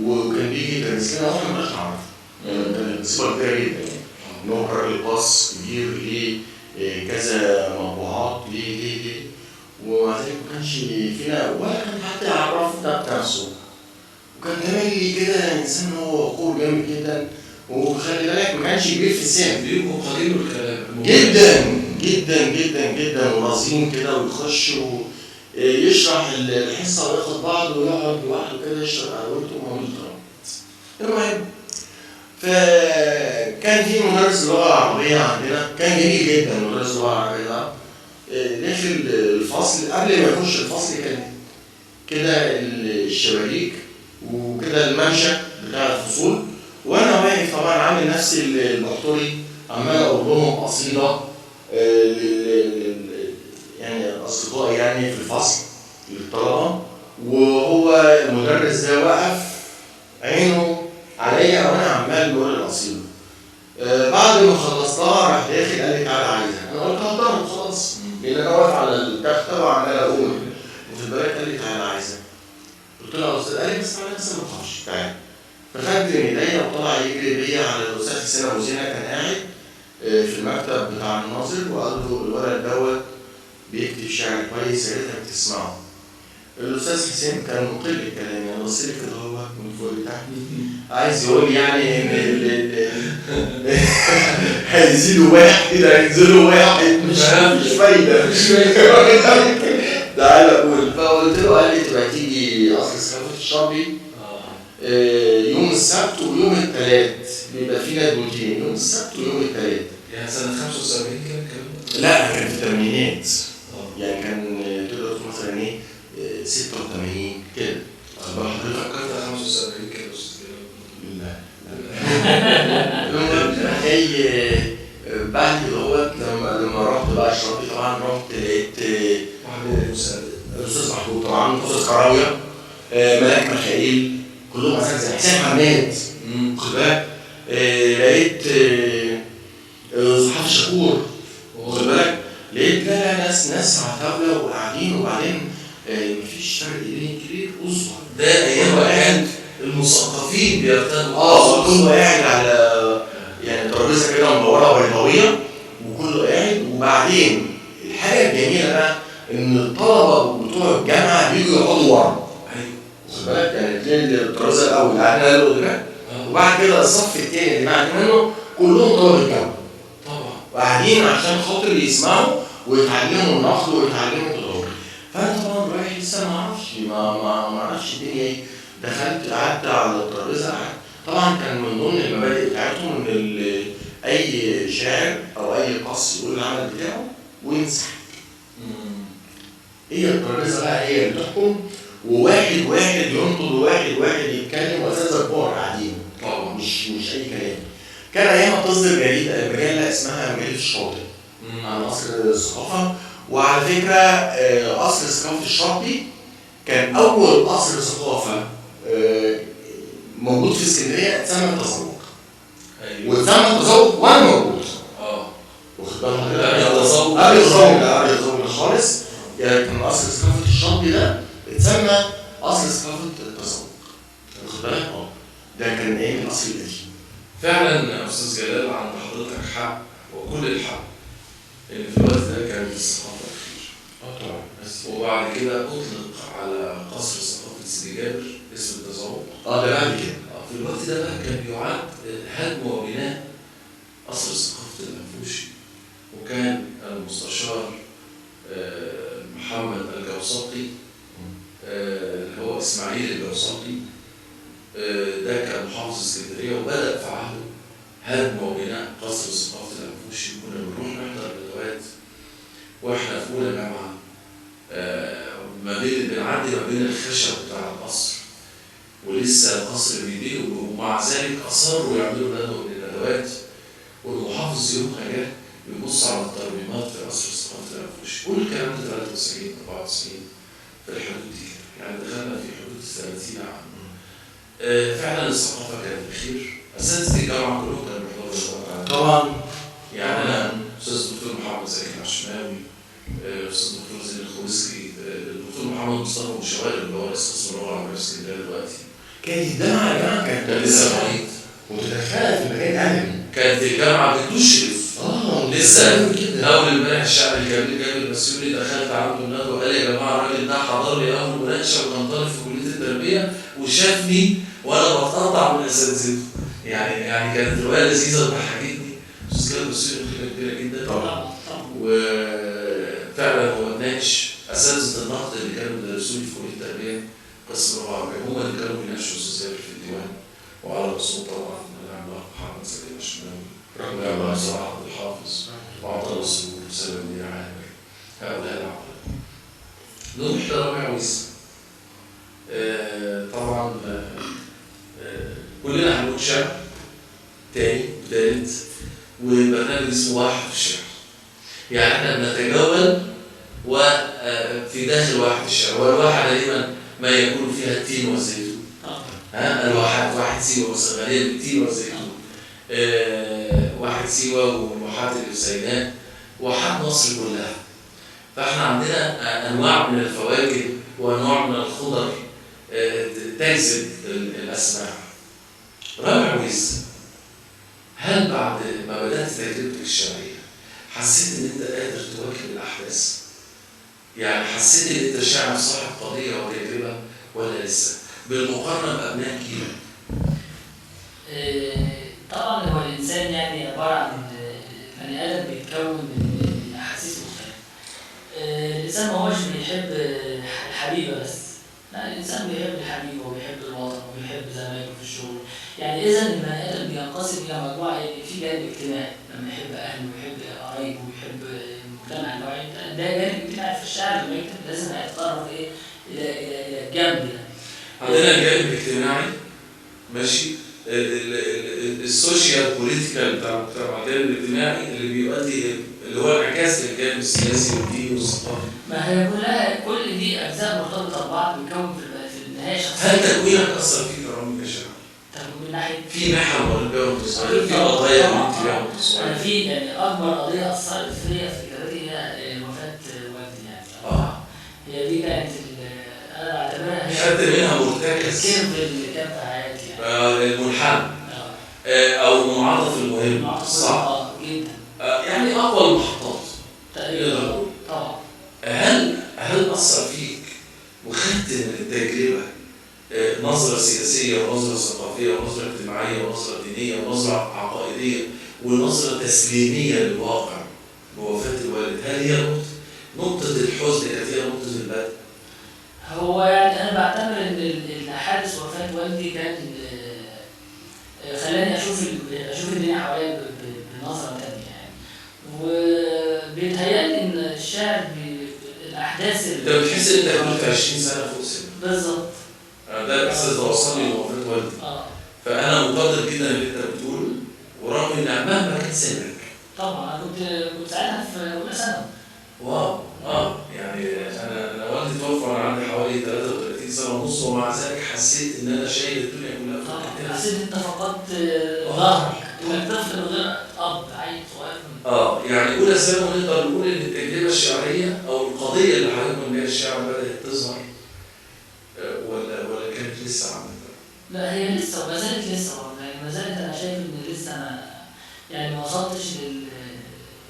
وكان بيجي يدرس لنا واحنا ما كناش نعرفه. كانت قصة كبيرة جدا يعني. إن هو راجل باص كبير ليه كذا مطبوعات ليه ومع ذلك ما كانش فينا ولا كان حتى يعرفنا بنفسه، وكان تملي كده انسان هو وقور جامد جدا. وخلي بالك ما كانش كبير في السن، بيبقوا قليل الكلام جدا جدا جدا جدا، ورزين كده، ويخش ويشرح الحصه وياخد بعضه ويقعد لوحده كده يشرح قهوته ومالوش دعوه. المهم فكان في مدرس لغه عربيه عندنا كان جميل جدا. مدرس لغه عربيه ده داخل الفصل قبل ما يخش الفصل كان كده الشبابيك وكده الممشى بتاع الفصول، وانا واقف طبعا عامل نفسي البحتري عمال اقول لهم قصيده يعني اصدقائي يعني في الفصل للطلبه، وهو المدرس ده وقف عينه عليا وانا عمال بقول القصيده. بعد ما خلصتها راح داخل قال لي تعالى عايزها. انا قلت هضرب خلاص لان انا واقف على التخته وعمال اقول، وفي بالك قال لي تعالى عايزها. قلت له يا استاذ. قال لي بس تعالى بس ما تخافش تعالى. فخد من ايديا وطلع يجري بيا على الاستاذ حسين ابو زينب كان قاعد في المكتب بتاع الناظر، وقال له الولد دوت بيكتب شعر كويس، يا ريتك تسمعه. الاستاذ حسين كان مقل الكلام، يعني بص لي كده هو من فوق لتحت عايز يقول يعني ان هيزيدوا واحد هينزلوا واحد، مش فايده تعالى قول. فقلت له، قال لي تبقى تيجي اصل ثقافه الشعبي يوم السبت ويوم الثلاث، بيبقى في ندوتين يوم السبت ويوم الثلاث. يعني سنة 75 كده الكلام ده؟ لا كان في الثمانينات، يعني كان تقدر تقول مثلا ايه 86 كده. فكرت 75 كده بس لا جاي بعد كده لما رحت بقى الشرطي طبعا رحت لقيت الاستاذ محمود طبعا، الاستاذ كراويه، ملاك ميخائيل، كلهم اساتذه، حسين حماد خد بالك، لقيت صحافي شكور واخد بالك، لقيت لا ناس عتاوله وقاعدين، وبعدين مفيش فرق بين كبير وصغير. ده ايام كان المثقفين بيرتدوا كله قاعد على يعني ترابيزه كده مدوره بيضاويه وكله قاعد. وبعدين الحاجه الجميله بقى ان الطلبه بتوع الجامعه بيجوا يقعدوا ورا، واخد بالك، يعني تلاقي الترابيزه الاول قاعدين قدام، وبعد كده الصف الثاني اللي بعد منه كلهم طلبه الجامعه طبعا، وقاعدين عشان خاطر يسمعوا ويتعلموا النقد ويتعلموا التدور. فانا طبعا رايح لسه ما اعرفش الدنيا ايه، دخلت قعدت على الترابيزه. طبعا كان من ضمن المبادئ بتاعتهم ان اي شاعر او اي قص يقول العمل بتاعه وينسحب. هي الترابيزه بقى هي اللي تحكم، وواحد واحد ينطق وواحد واحد يتكلم، واساتذه كبار قاعدين طبعا مش اي كلام. كان ايامها بتصدر مجله اسمها مجله الشاطئ عن قصر الثقافه. وعلى فكره قصر ثقافه الشاطئ كان اول قصر ثقافه موجود في اسكندريه اتسمى التذوق. ايوه واتسمى التذوق وانا موجود. واخد بالك قبل التذوق قبل التذوق خالص، يعني كان قصر ثقافه الشاطئ ده اتسمى قصر ثقافه التذوق. واخد بالك؟ ده كان ايه القصر القديم. فعلا يا استاذ جلال عند حضرتك حق وكل الحق ان في الوقت ده كانت الثقافه بخير. طبعا. بس وبعد كده اطلق على قصر ثقافه سيدي جابر اسم التذوق. ده بعد كده. في الوقت ده بقى كان بيعد هدم وبناء قصر ثقافه الانفوشي، وكان المستشار محمد الجوسقي اللي هو اسماعيل الجوسقي ده كان محافظ اسكندريه، وبدأ في عهده هدم وبناء قصر ثقافة الأنفوشي. كنا بنروح نحضر الندوات واحنا في أولى جامعة، بنعدي ما بين الخشب بتاع القصر ولسه القصر بيبيع، ومع ذلك أصروا يعملوا ندوة من الندوات، والمحافظ يومها جه بيبص على الترميمات في قصر ثقافة الأنفوشي. كل الكلام ده 93 94 في الحدود دي، يعني دخلنا في حدود 30 عام. فعلا الثقافه كانت بخير. اساتذه الجامعه كلهم كانوا بيحضروا طبعا. يعني انا استاذ الدكتور محمد زكي العشماوي، استاذ الدكتور زين الخويسكي، الدكتور محمد مصطفى مشواري اللي هو رئيس قسم اللغه العربيه في اسكندريه دلوقتي. كانت الجامعه كانت لسه معيد وتدخلت في مكان ادبي. كانت الجامعه بتشرف لسه كده. اول امبارح الشاعر الكبير جابر المسيوني دخلت عنده الندوه وقال يا جماعه الراجل ده حضر لي اول مناقشه وكان طالب في كليه التربيه وشافني وانا بتقطع من اساتذته. يعني كانت روايه لذيذه وضحكتني. استاذ جابر المسيوني خبره كبيره جدا طبعا. وفعلا هو ناقش اساتذه النقد اللي كانوا بيدرسوا لي في كليه التربيه قسم اللغه العربيه، هم اللي كانوا بيناقشوا استاذ جابر في الديوان، وعلى راسهم طبعا العملاق محمد زكي العشماوي والعملاق صلاح عبد الحافظ وعطا الرسول وسلام الدين عامر. هؤلاء العقلاء دول محتوى رابع ويسم. طبعا كلنا هنقول شعر تاني وتالت، وبرنامج اسمه واحد في الشعر. يعني احنا بنتجول وفي داخل واحد الشعر، والواحة دائما ما يكون فيها التين والزيتون. الواحات واحد سيوة مثلا غالية بالتين والزيتون، واحد سيوة والواحات اللي في سيناء، واحات مصر كلها. فاحنا عندنا انواع من الفواكه وانواع من الخضر تجذب الاسماع. رابع ويسم، هل بعد ما بدات تجربتك الشعريه حسيت ان انت قادر تواكب الاحداث؟ يعني حسيت ان انت شاعر صاحب قضيه وتجربه ولا لسه؟ بالمقارنه بابناء جيلك. طبعا هو الانسان يعني عباره عن بني ادم بيتكون من احاسيس مختلفه. الانسان ما هوش بيحب الحبيبه بس، لا الانسان بيحب الحبيبه وبيحب الوطن وبيحب زمايله في الشغل. يعني اذا البني ادم بينقسم الى مجموعه، في جانب اجتماعي لما يحب اهله ويحب قرايبه ويحب المجتمع النوعي، ده جانب اجتماعي في الشعر لما يكتب لازم هيتطرق ايه الى الجنب ده. عندنا الجانب الاجتماعي ماشي، السوشيال بوليتيكال بتاع المجتمع، الجانب الاجتماعي اللي بيؤدي اللي هو انعكاس للجانب السياسي والديني والثقافي. ما هي كل دي اجزاء مرتبطه ببعض بيكون في النهايه شخصيه. هل تكوينك اثر فيك يا رامي كشاعر؟ من ناحيه في محن مريت بيها وانت صغير، في قضايا مريت بيها وانت صغير. انا في يعني اكبر قضيه اثرت فيا في كتابتي هي وفاه والدي يعني. هي دي كانت انا بعتبرها هي خدت منها مرتكز الكيرف اللي كان في حياتي يعني. المنحنى او المنعطف المهم صعب جدا. يعني اقوى المحطات تقريبا طبعا. هل اثر فيك وخدت من التجربه نظره سياسيه ونظره ثقافيه ونظره اجتماعيه ونظره دينيه ونظره عقائديه ونظره تسليميه للواقع بوفاه الوالد؟ هل هي نقطه الحزن كانت هي نقطه البدء؟ هو يعني انا بعتبر ان حادث وفاه والدي كان خلاني اشوف الدنيا حواليا بنظره ثانيه يعني. وبيتهيألي ان الشعر الاحداث انت بتحس ان انت كنت 20 سنه فوق سنك. بالظبط. ده الاحساس ده وصلني لوفاه والدي. فانا مقدر جدا اللي انت بتقوله، ورغم ان مهما كان سنك. طبعا انا كنت ساعتها في اولى ثانوي. واو. يعني انا والدي توفى وانا عندي حوالي 33 سنه ونص، ومع ذلك حسيت ان انا شايل الدنيا كلها في طبعا حسيت انت فقدت ظهرك، انك طفل من غير اب عيل صغير. يعني اولى ثانوي نقدر نقول ان التجربه الشعريه او القضيه اللي حضرتك من الشعر بدات تظهر، ولا كانت لسه عندك؟ لا هي لسه وما زالت لسه برضه يعني، ما زالت انا شايف ان لسه ما وصلتش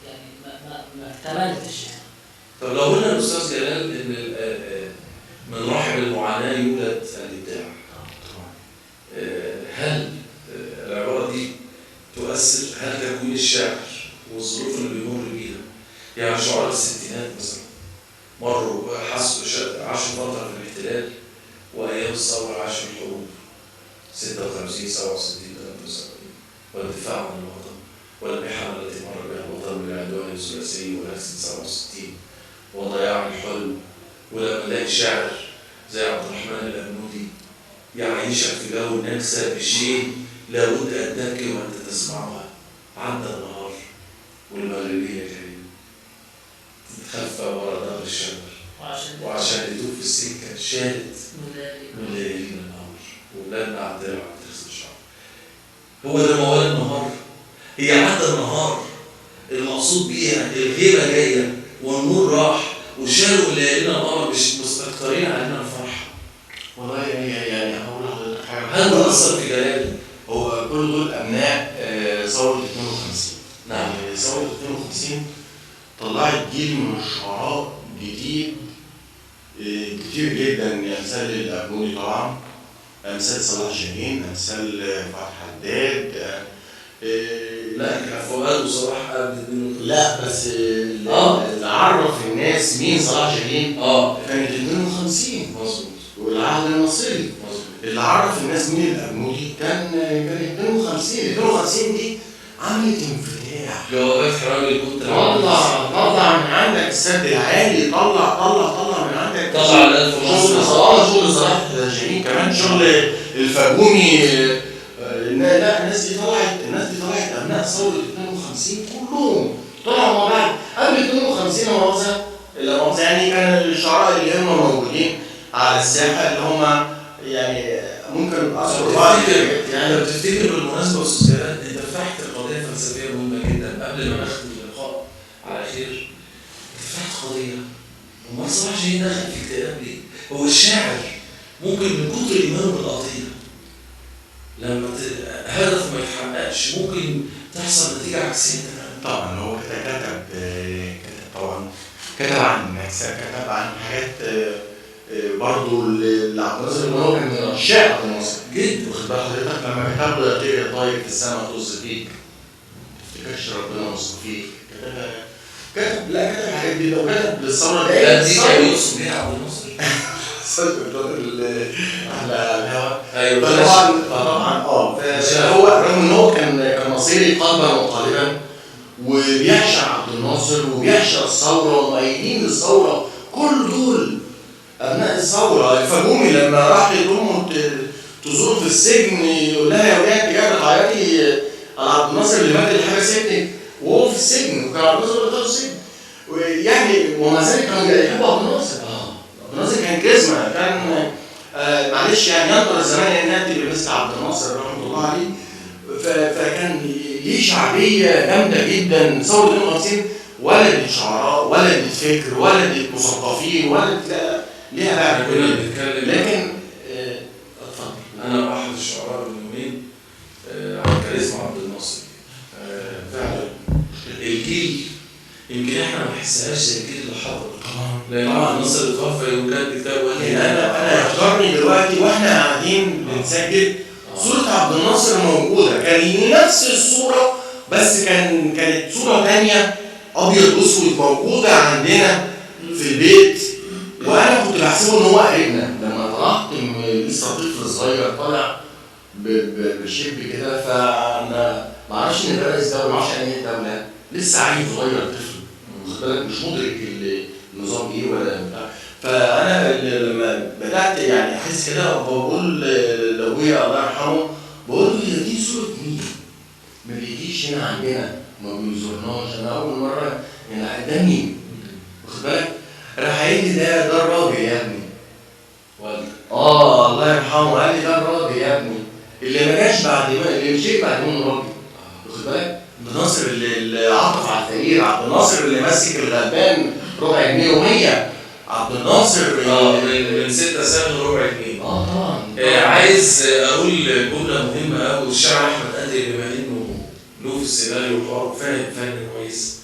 يعني ما اكتملتش يعني. طب لو قلنا الاستاذ جلال ان من رحم المعاناه يولد الابداع، هل العباره دي تؤثر؟ هل تكوين الشاعر والظروف اللي بيمر بيها، يعني شعراء الستينات مثلا مروا عاشوا فتره في الاحتلال، وايام الثوره عاشوا الحروب 56 67 73 والدفاع عن الوطن والمحن التي مر بها الوطن من العدوان الثلاثي ونكسة 67 وضياع الحلم. ولما نلاقي شاعر زي عبد الرحمن الأبنودي يعيشك في جو النكسة بشيء لابد أن تبكي وأنت تسمعها. عدى النهار والمغربية كريم تتخفى ورا ظهر الشجر، وعشان تدوب في السكة شالت من ليالينا النهار، وبلادنا على الدرع بتغسل الشعر. هو ده موال النهار، هي عدى النهار المقصود بيها الغيبة جاية والنور راح وشالوا ليالينا القمر، مش مستكترين علينا الفرح. والله يعني هقول لحضرتك حاجه. هل ده اثر في جلالي؟ هو كل دول ابناء ثوره 52. نعم. ثوره 52 طلعت جيل من الشعراء جديد كتير جدا، امثال الابنودي طبعا، امثال صلاح جاهين، امثال فتحي حداد. لا فؤاد وصلاح قبل منه. لا بس اللي عرف الناس مين صلاح جاهين كانت 52 مظبوط، والعهد المصري مظبوط. اللي عرف الناس مين الابنودي كان 52 دي عملت انفتاح. جوابات حرام الموت طلع من عندك السد العالي، طلع من عندك طلع الالف مصر، شغل صلاح جاهين، كمان شغل الفاجوني. لا الناس دي طلعت ابناء ثوره 52 كلهم طلعوا مع بعض. قبل 52 مؤاخذه يعني كان الشعراء اللي هم موجودين على الساحه اللي هم يعني ممكن اذكر بعض يعني. بتفتكر بالمناسبه يا استاذ جلال انت فتحت قضيه فلسفيه مهمه جدا قبل ما نختم اللقاء على خير. فتحت قضيه، امال صلاح جاهين دخل في اكتئاب ليه؟ هو الشاعر ممكن من كتر ايمانه بالقضيه لما هدف ما يتحققش ممكن تحصل نتيجه عكسيه. طبعا هو كتب طبعا كتب عن النكسة، كتب عن حاجات برضه لعبد الناصر اللي هو كان من عشاق عبد الناصر جدا. واخد بال حضرتك لما كتب له يا طاير في السما طز فيك ما تفتكرش ربنا مصطفيك، كتب لا كتب حاجات جدا وكتب للثوره دي كان يقصد بيها عبد الناصر على الهواء. ايوه فطبعا فهو رغم ان هو كان مصيري قلبا وقالبا وبيعشق عبد الناصر وبيعشق الثوره ومؤيدين للثوره، كل دول ابناء الثوره. الفجومي لما راحت امه تزور في السجن يقول لها يا ولاد جايه بتعيطي على عبد الناصر اللي مات اللي حبس ابنك وهو في السجن، وكان عبد الناصر اللي دخل السجن يعني، ومع ذلك كانوا بيحبوا عبد الناصر. عبد الناصر كان كاريزما، كان معلش يعني ينظر الزمان ان ناتي بمثل عبد الناصر رحمه الله عليه، فكان ليه شعبيه جامده جدا. ثوره 52 ولدت شعراء، ولدت فكر، ولدت مثقفين، ولدت ليها بقى. كنا بنتكلم لكن اتفضل. انا احد الشعراء من يومين عن كاريزما عبد الناصر. فعلا الجيل يمكن احنا ما نحسهاش زي الجيل اللي حضر، لان عبد الناصر اتوفى يوم كان كتاب يعني انا يحضرني دلوقتي واحنا قاعدين بنسجل صورة عبد الناصر موجودة، كان نفس الصورة بس كانت صورة تانية أبيض وأسود موجودة عندنا في البيت، وأنا كنت بحسبه إن هو قريبنا. لما طلعت لسه طفل صغير طالع بشيب كده، فأنا معرفش إن ده رئيس دولة، معرفش يعني إيه دولة، لسه عيل صغير طفل واخد بالك، مش مدرك النظام إيه ولا بتاع. فانا لما بدات يعني احس كده بقول لابويا الله يرحمه، بقول له هي دي صوره مين؟ ما بيجيش هنا عندنا، ما بيزورناش، انا اول مره يعني ده مين؟ واخد بالك؟ راح قايل لي ده الراجل يا ابني. الله يرحمه قال لي ده الراجل يا ابني اللي ما جاش بعد اللي مشي بعد منه راجل. واخد بالك؟ عبد الناصر اللي عطف على الفقير، عبد الناصر اللي مسك الغلبان ربع جنيه و100، عبد الناصر من 6 سنة ربع جنيه. طبعا. عايز اقول جمله مهمه قوي. الشاعر احمد قادر بما انه له في السيناريو وحوار فاهم فن كويس،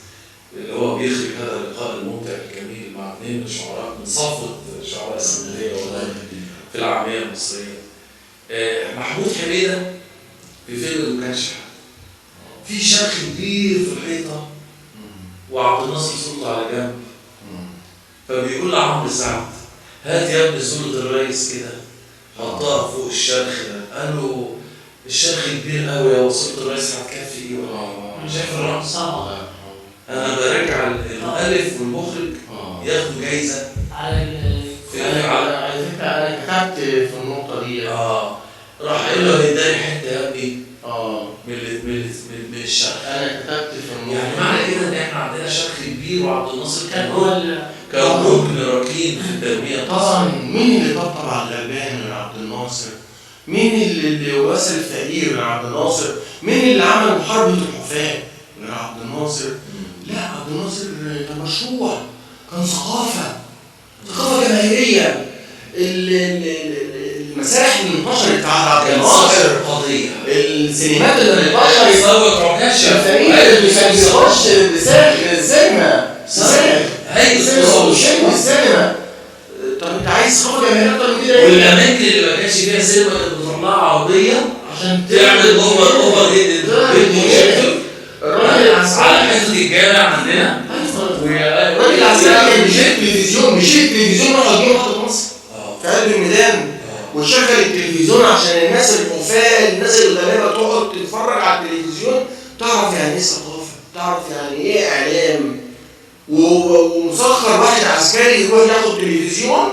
اللي هو بيخرج هذا اللقاء الممتع الجميل مع 2 شعراء من صفوه شعراء اسكندريه في العاميه المصريه. محمود حميده في فيلم ما كانش حد، في شرخ كبير في الحيطه وعبد الناصر صوته على جنب، فبيقول لعمرو سعد هات يا ابني صورة الرئيس كده حطها فوق الشرخ ده. قال له الشرخ كبير قوي يا صورة الرئيس هتكفي ايه ولا شايف الرقم صعب. انا برجع المؤلف والمخرج ياخدوا جايزة على فكرة انا كتبت في النقطة دي. راح قال له هيداني حتة يا ابني من الشرخ. انا كتبت في النقطة يعني معنى كده ان احنا عندنا شرخ كبير وعبد الناصر كان ركن ركين في التنمية. طبعا مين اللي طبطب على الغلبان من عبد الناصر؟ مين اللي وصل الفقير من عبد الناصر؟ مين اللي عمل محاربة الحفاة من عبد الناصر؟ لا عبد الناصر كان مشروع، كان ثقافة جماهيرية. المسارح اللي انتشرت على عبد الناصر قضية، السينمات اللي انتشرت صوت عكاش الفقير اللي كان بيخش السينما السينما. طب انت عايز ثقافه جماهيريه اكتر من كده ايه؟ والاماكن اللي ما كانش فيها سينما كانت بتروح لها عربيه عشان تعمل اوفر هيد الراجل على حته الجامع عندنا. الراجل عسكري كان بيشيل التلفزيون راح يجيب محطه مصر في قلب الميدان وشغل التلفزيون عشان الناس الحفاة، الناس الغلابه تقعد تتفرج على التلفزيون تعرف يعني ايه ثقافه، تعرف يعني ايه اعلام. ومسخر واحد عسكري يروح ياخد تلفزيون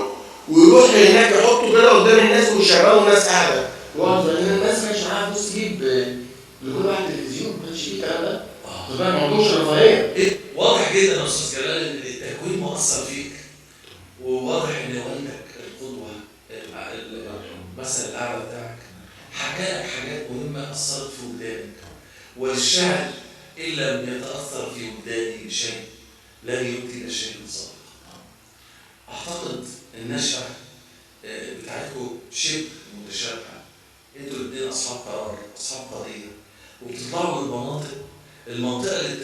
ويروح هناك يحطه كده قدام الناس ويشغلوا الناس قاعده، لان الناس ما كانش معاها فلوس تجيب لكل واحد تلفزيون، ما كانش فيه الكلام ده. طبعا ما عندهمش رفاهيه. واضح جدا يا استاذ جلال ان التكوين مؤثر فيك، وواضح ان والدك القدوه مثلا الاعلى بتاعك حكى لك حاجات مهمه اثرت في ودانك، والشعر ان لم يتاثر في وداني بشيء لا يمكن شيء صادق. اعتقد النشأة بتاعتكم شبه متشابهة، انتوا الاثنين اصحاب قرار، اصحاب قضية، وبتطلعوا من المنطقة اللي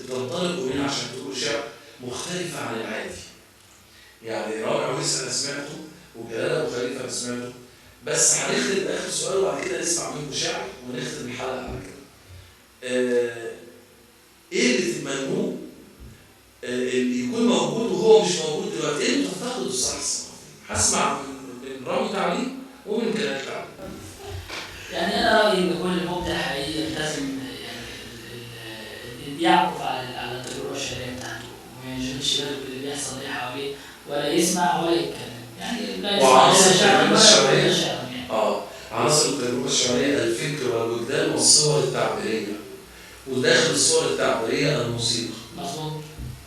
بتنطلقوا منها عشان تقولوا شعر، مختلفة عن العادي. يعني رابع عويس أنا سمعته وجلال أبو خليفة أنا سمعته، بس هنختم بآخر سؤال وبعد كده نسمع منكم شعر ونختم الحلقة على كده. إيه اللي تتمنوه اللي يكون موجود وهو مش موجود دلوقتي؟ إيه اللي بتفتقده الصحة الثقافية؟ هسمع من رامي تعليم ومن جلال تعليم. يعني أنا رأيي إن كل مبدع حقيقي يلتزم يعني يعكف على التجربة الشعرية بتاعته وما يشغلش باله باللي بيحصل ايه حواليه ولا يسمع ولا يتكلم. يعني لا يسمع وعناصر شعر التجربة ولا الشعرية يقول شعر يعني. عناصر التجربة الشعرية الفكر والوجدان والصور التعبيرية، وداخل الصور التعبيرية الموسيقى. مظبوط.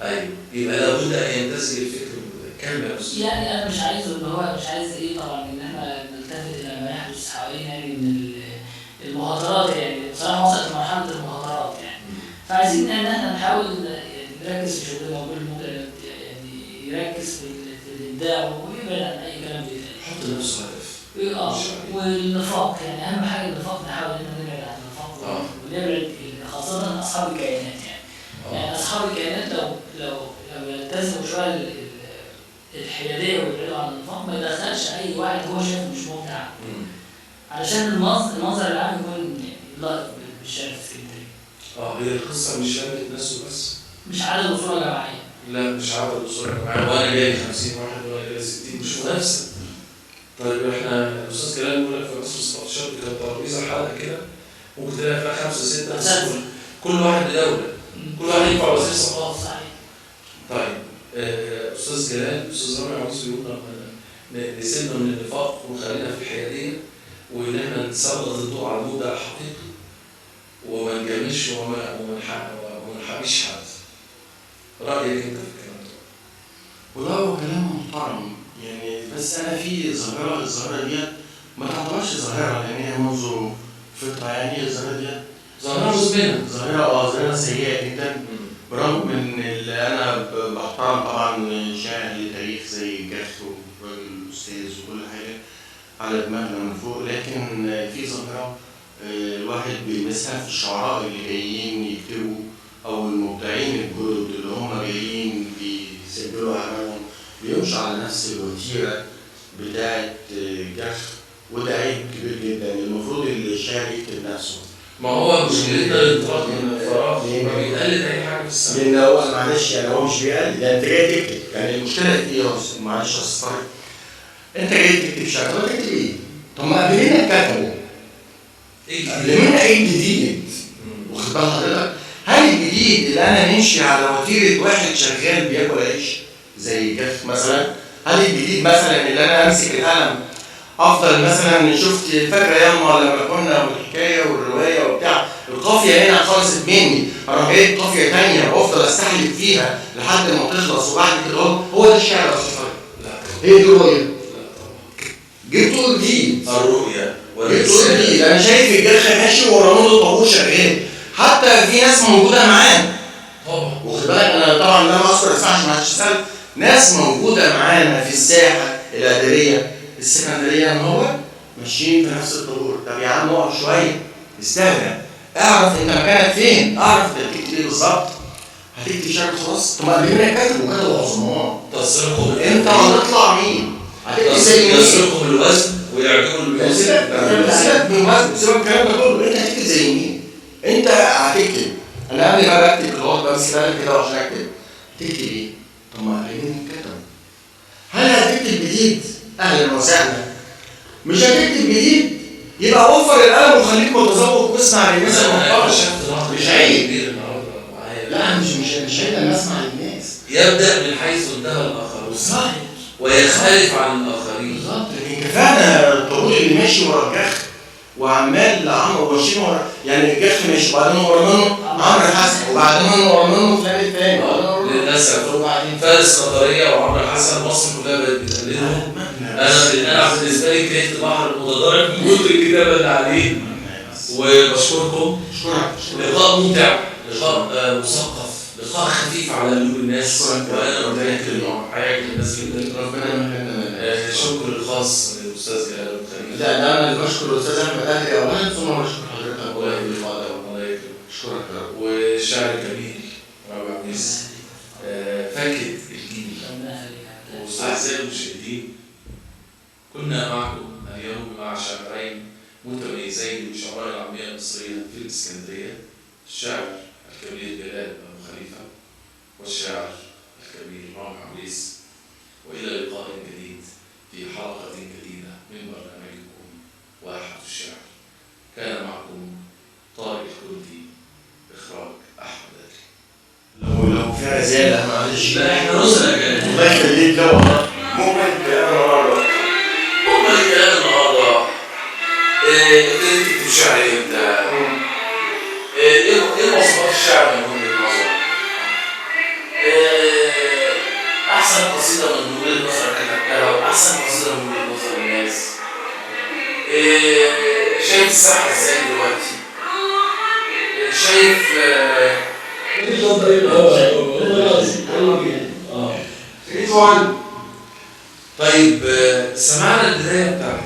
أيوه، يبقى لابد أن يمتزج الفكر بالوجدان. كمل يا أستاذ. يعني أنا مش عايزه إن هو مش عايز إيه طبعا إن إحنا نلتفت إلى ما يحدث حوالينا يعني من المهاترات، يعني بصراحة وصلت لمرحلة المهاترات يعني. فعايزين إن إحنا نحاول نركز في شغلنا وكل مبدع يعني يركز في الإبداع ويبعد عن أي كلام بيتقال. حط نفسه هدف. والنفاق يعني أهم حاجة النفاق، نحاول إن إحنا نبعد عن النفاق ونبعد خاصة أصحاب الكيانات يعني. يعني أصحاب الكيانات لو يلتزموا شوية الحيادية ويبعدوا عن النفاق ما يدخلش أي واحد هو شايفه مش مبدع. علشان المنظر العام يكون لائق بالشعر في اسكندرية. هي القصة مش شاملة ناس وبس. مش عدد وصولة جماعية. لا مش عدد وصولة جماعية، وأنا جاي 50 واحد وأنا جاي 60، مش منافسة. طيب احنا الأستاذ جلال بيقول لك في مصر 17 كانت ترابيزة حلقة كده ممكن تلاقي فيها 5 6 بس كل واحد بدولة، كل واحد ينفع وزير ثقافة. صحيح. طيب أستاذ جلال، أستاذ رامي عويس بيقول نسيبنا من النفاق وخلينا في الحيادية، وإن احنا نسلط الضوء على المبدع الحقيقي وما نجاملش وما نحبيش حد. رأيك أنت في الكلام ده؟ والله هو كلام محترم يعني، بس أنا في الظاهرة ديت ما تعتبرش ظاهرة لأن هي منذ فترة يعني. الظاهرة ديت ظاهرة مزمنة، ظاهرة سيئة جدا، برغم من اللي أنا بحترم طبعا شاعر لتاريخ زي جاخ وراجل أستاذ وكل حاجة على دماغنا من فوق، لكن في ظاهرة الواحد بيلمسها في الشعراء اللي جايين يكتبوا أو المبدعين الجدد اللي هم جايين بيسجلوا أعمالهم بيمشوا على نفس الوتيرة بتاعت جاخ، وده عيب كبير جدا. المفروض الشاعر يكتب نفسه. ما هو مشكلتنا الانطلاق من الفراغ، ما بيقلد أي حاجة في السنة. لأن هو معلش يعني هو مش بيقلد، ده أنت جاي تكتب، يعني المشكلة في إيه معلش يا أستاذ طارق؟ أنت جاي تكتب شعر، طب تكتب إيه؟ طب ما قبل منا كتبوا. قبل منا إيه الجديد؟ واخد بال حضرتك؟ هل الجديد اللي أنا نمشي على وتيرة واحد شغال بياكل عيش زي جاخ مثلا؟ هل الجديد مثلا اللي أنا أمسك القلم أفضل مثلا شفت فاكرة ياما لما كنا والحكاية والرواية وبتاع القافية هنا خلصت مني، أروح جايب قافية تانية وأفضل أستحلف فيها لحد ما تخلص وبعد كده هو ده الشعر يا أستاذ طارق. هي دي الرؤية. لا طبعا. جبت تقول جديد. الرؤية. جبت تقول جديد، أنا شايف الجرح ماشي ورا له طابور شغال، حتى في ناس موجودة معاه. طبعا. واخد بالك أنا طبعا لا ما أذكر اسمعش ما حدش يسأل، ناس موجودة معانا في الساحة الأدبية السكندرية ان هو ماشيين في نفس الطابور. طب يا عم اقف شويه استهدى، اعرف انت مكانك فين، اعرف انت بتكتب ايه بالظبط. هتكتب شعر خلاص؟ طب ما قبل كده كتبوا عظماء. تصريحهم انت هتطلع مين؟ هتكتب زي مين؟ تصريحهم الوزن ويعجبوا الوزن. سيبك من الوزن، سيبك من الكلام ده كله، انت هتكتب زي مين؟ انت هتكتب. انا قبل ما بكتب الغلط بمسك قلم كده وعشان اكتب. هتكتب ايه؟ طب ما قبل كده كتبوا. هل هتكتب جديد؟ اهلا وسهلا. مش هتكتب جديد يبقى وفر القلم وخليك متذوق واسمع للناس المحترمه. مش عيب. لا مش عيب لما اسمع للناس. يبدا من حيث انتهى الاخرون. صحيح. ويختلف عن الاخرين. بالظبط. لكن كفانا الطابور اللي ماشي ورا الجخ وعمال عمرو ماشيين ورا، يعني الجخ ماشي وبعدين ورا منه عمرو حسن وبعدين ورا منه فلان الثاني. للاسف فارس قطريه وعمرو حسن مصر كلها بقت بتقلدهم. انا بالنسبه لي كرهت البحر المتضارب من كتر الكتابه اللي عليه. وبشكركم. لقاء ممتع، لقاء مثقف، لقاء خفيف على قلوب الناس، وانا متاكد هيعجب الناس جدا. ربنا يمهلنا. شكر الخاص للاستاذ جلال أبو خليل. لا ده انا اللي بشكر الاستاذ احمد اهلي اولا ثم بشكر حضرتك. الله يكرمك. اشكرك يا رب. والشعر الجميل رابع عويس. فاكر شعراء العامية المصرية في الإسكندرية الشاعر الكبير جلال أبو خليفة والشاعر الكبير رامي عويس، وإلى لقاء جديد في حلقة جديدة من برنامجكم واحة الشعر. كان معكم طارق الكردي، إخراج أحمد أدري. لو في رسالة معلش. لا إحنا رسل أجانب. الله يخليك. لا والله ممكن الكلام النهارده. ابتديت تكتب شعر امتى؟ ايه مواصفات الشعر من وجهة نظرك؟ احسن قصيدة من وجهة نظرك كتبتها واحسن قصيدة من وجهة نظر الناس. شايف الساحة ازاي دلوقتي؟ شايف طيب سمعنا البداية بتاعت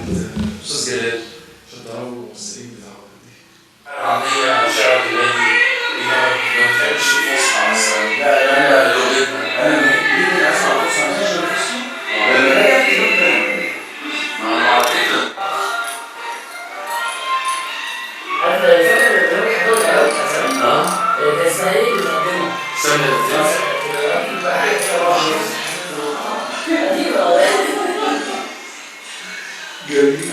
أستاذ جلال عشان تعرفوا الممثلين بتاعهم دي. العامية شعر بلادي ما بتحبش الفصحى مثلا. لا لغتنا. أنا ممكن أسمع الفصحى ما أسمعش الفصحى. لما باجي أكتب ما على فكرة حتى الفكرة اللي هو حضرتك عرفتها زمان. كان اسمها ايه المقدمة؟ سنة قديمة. جميل.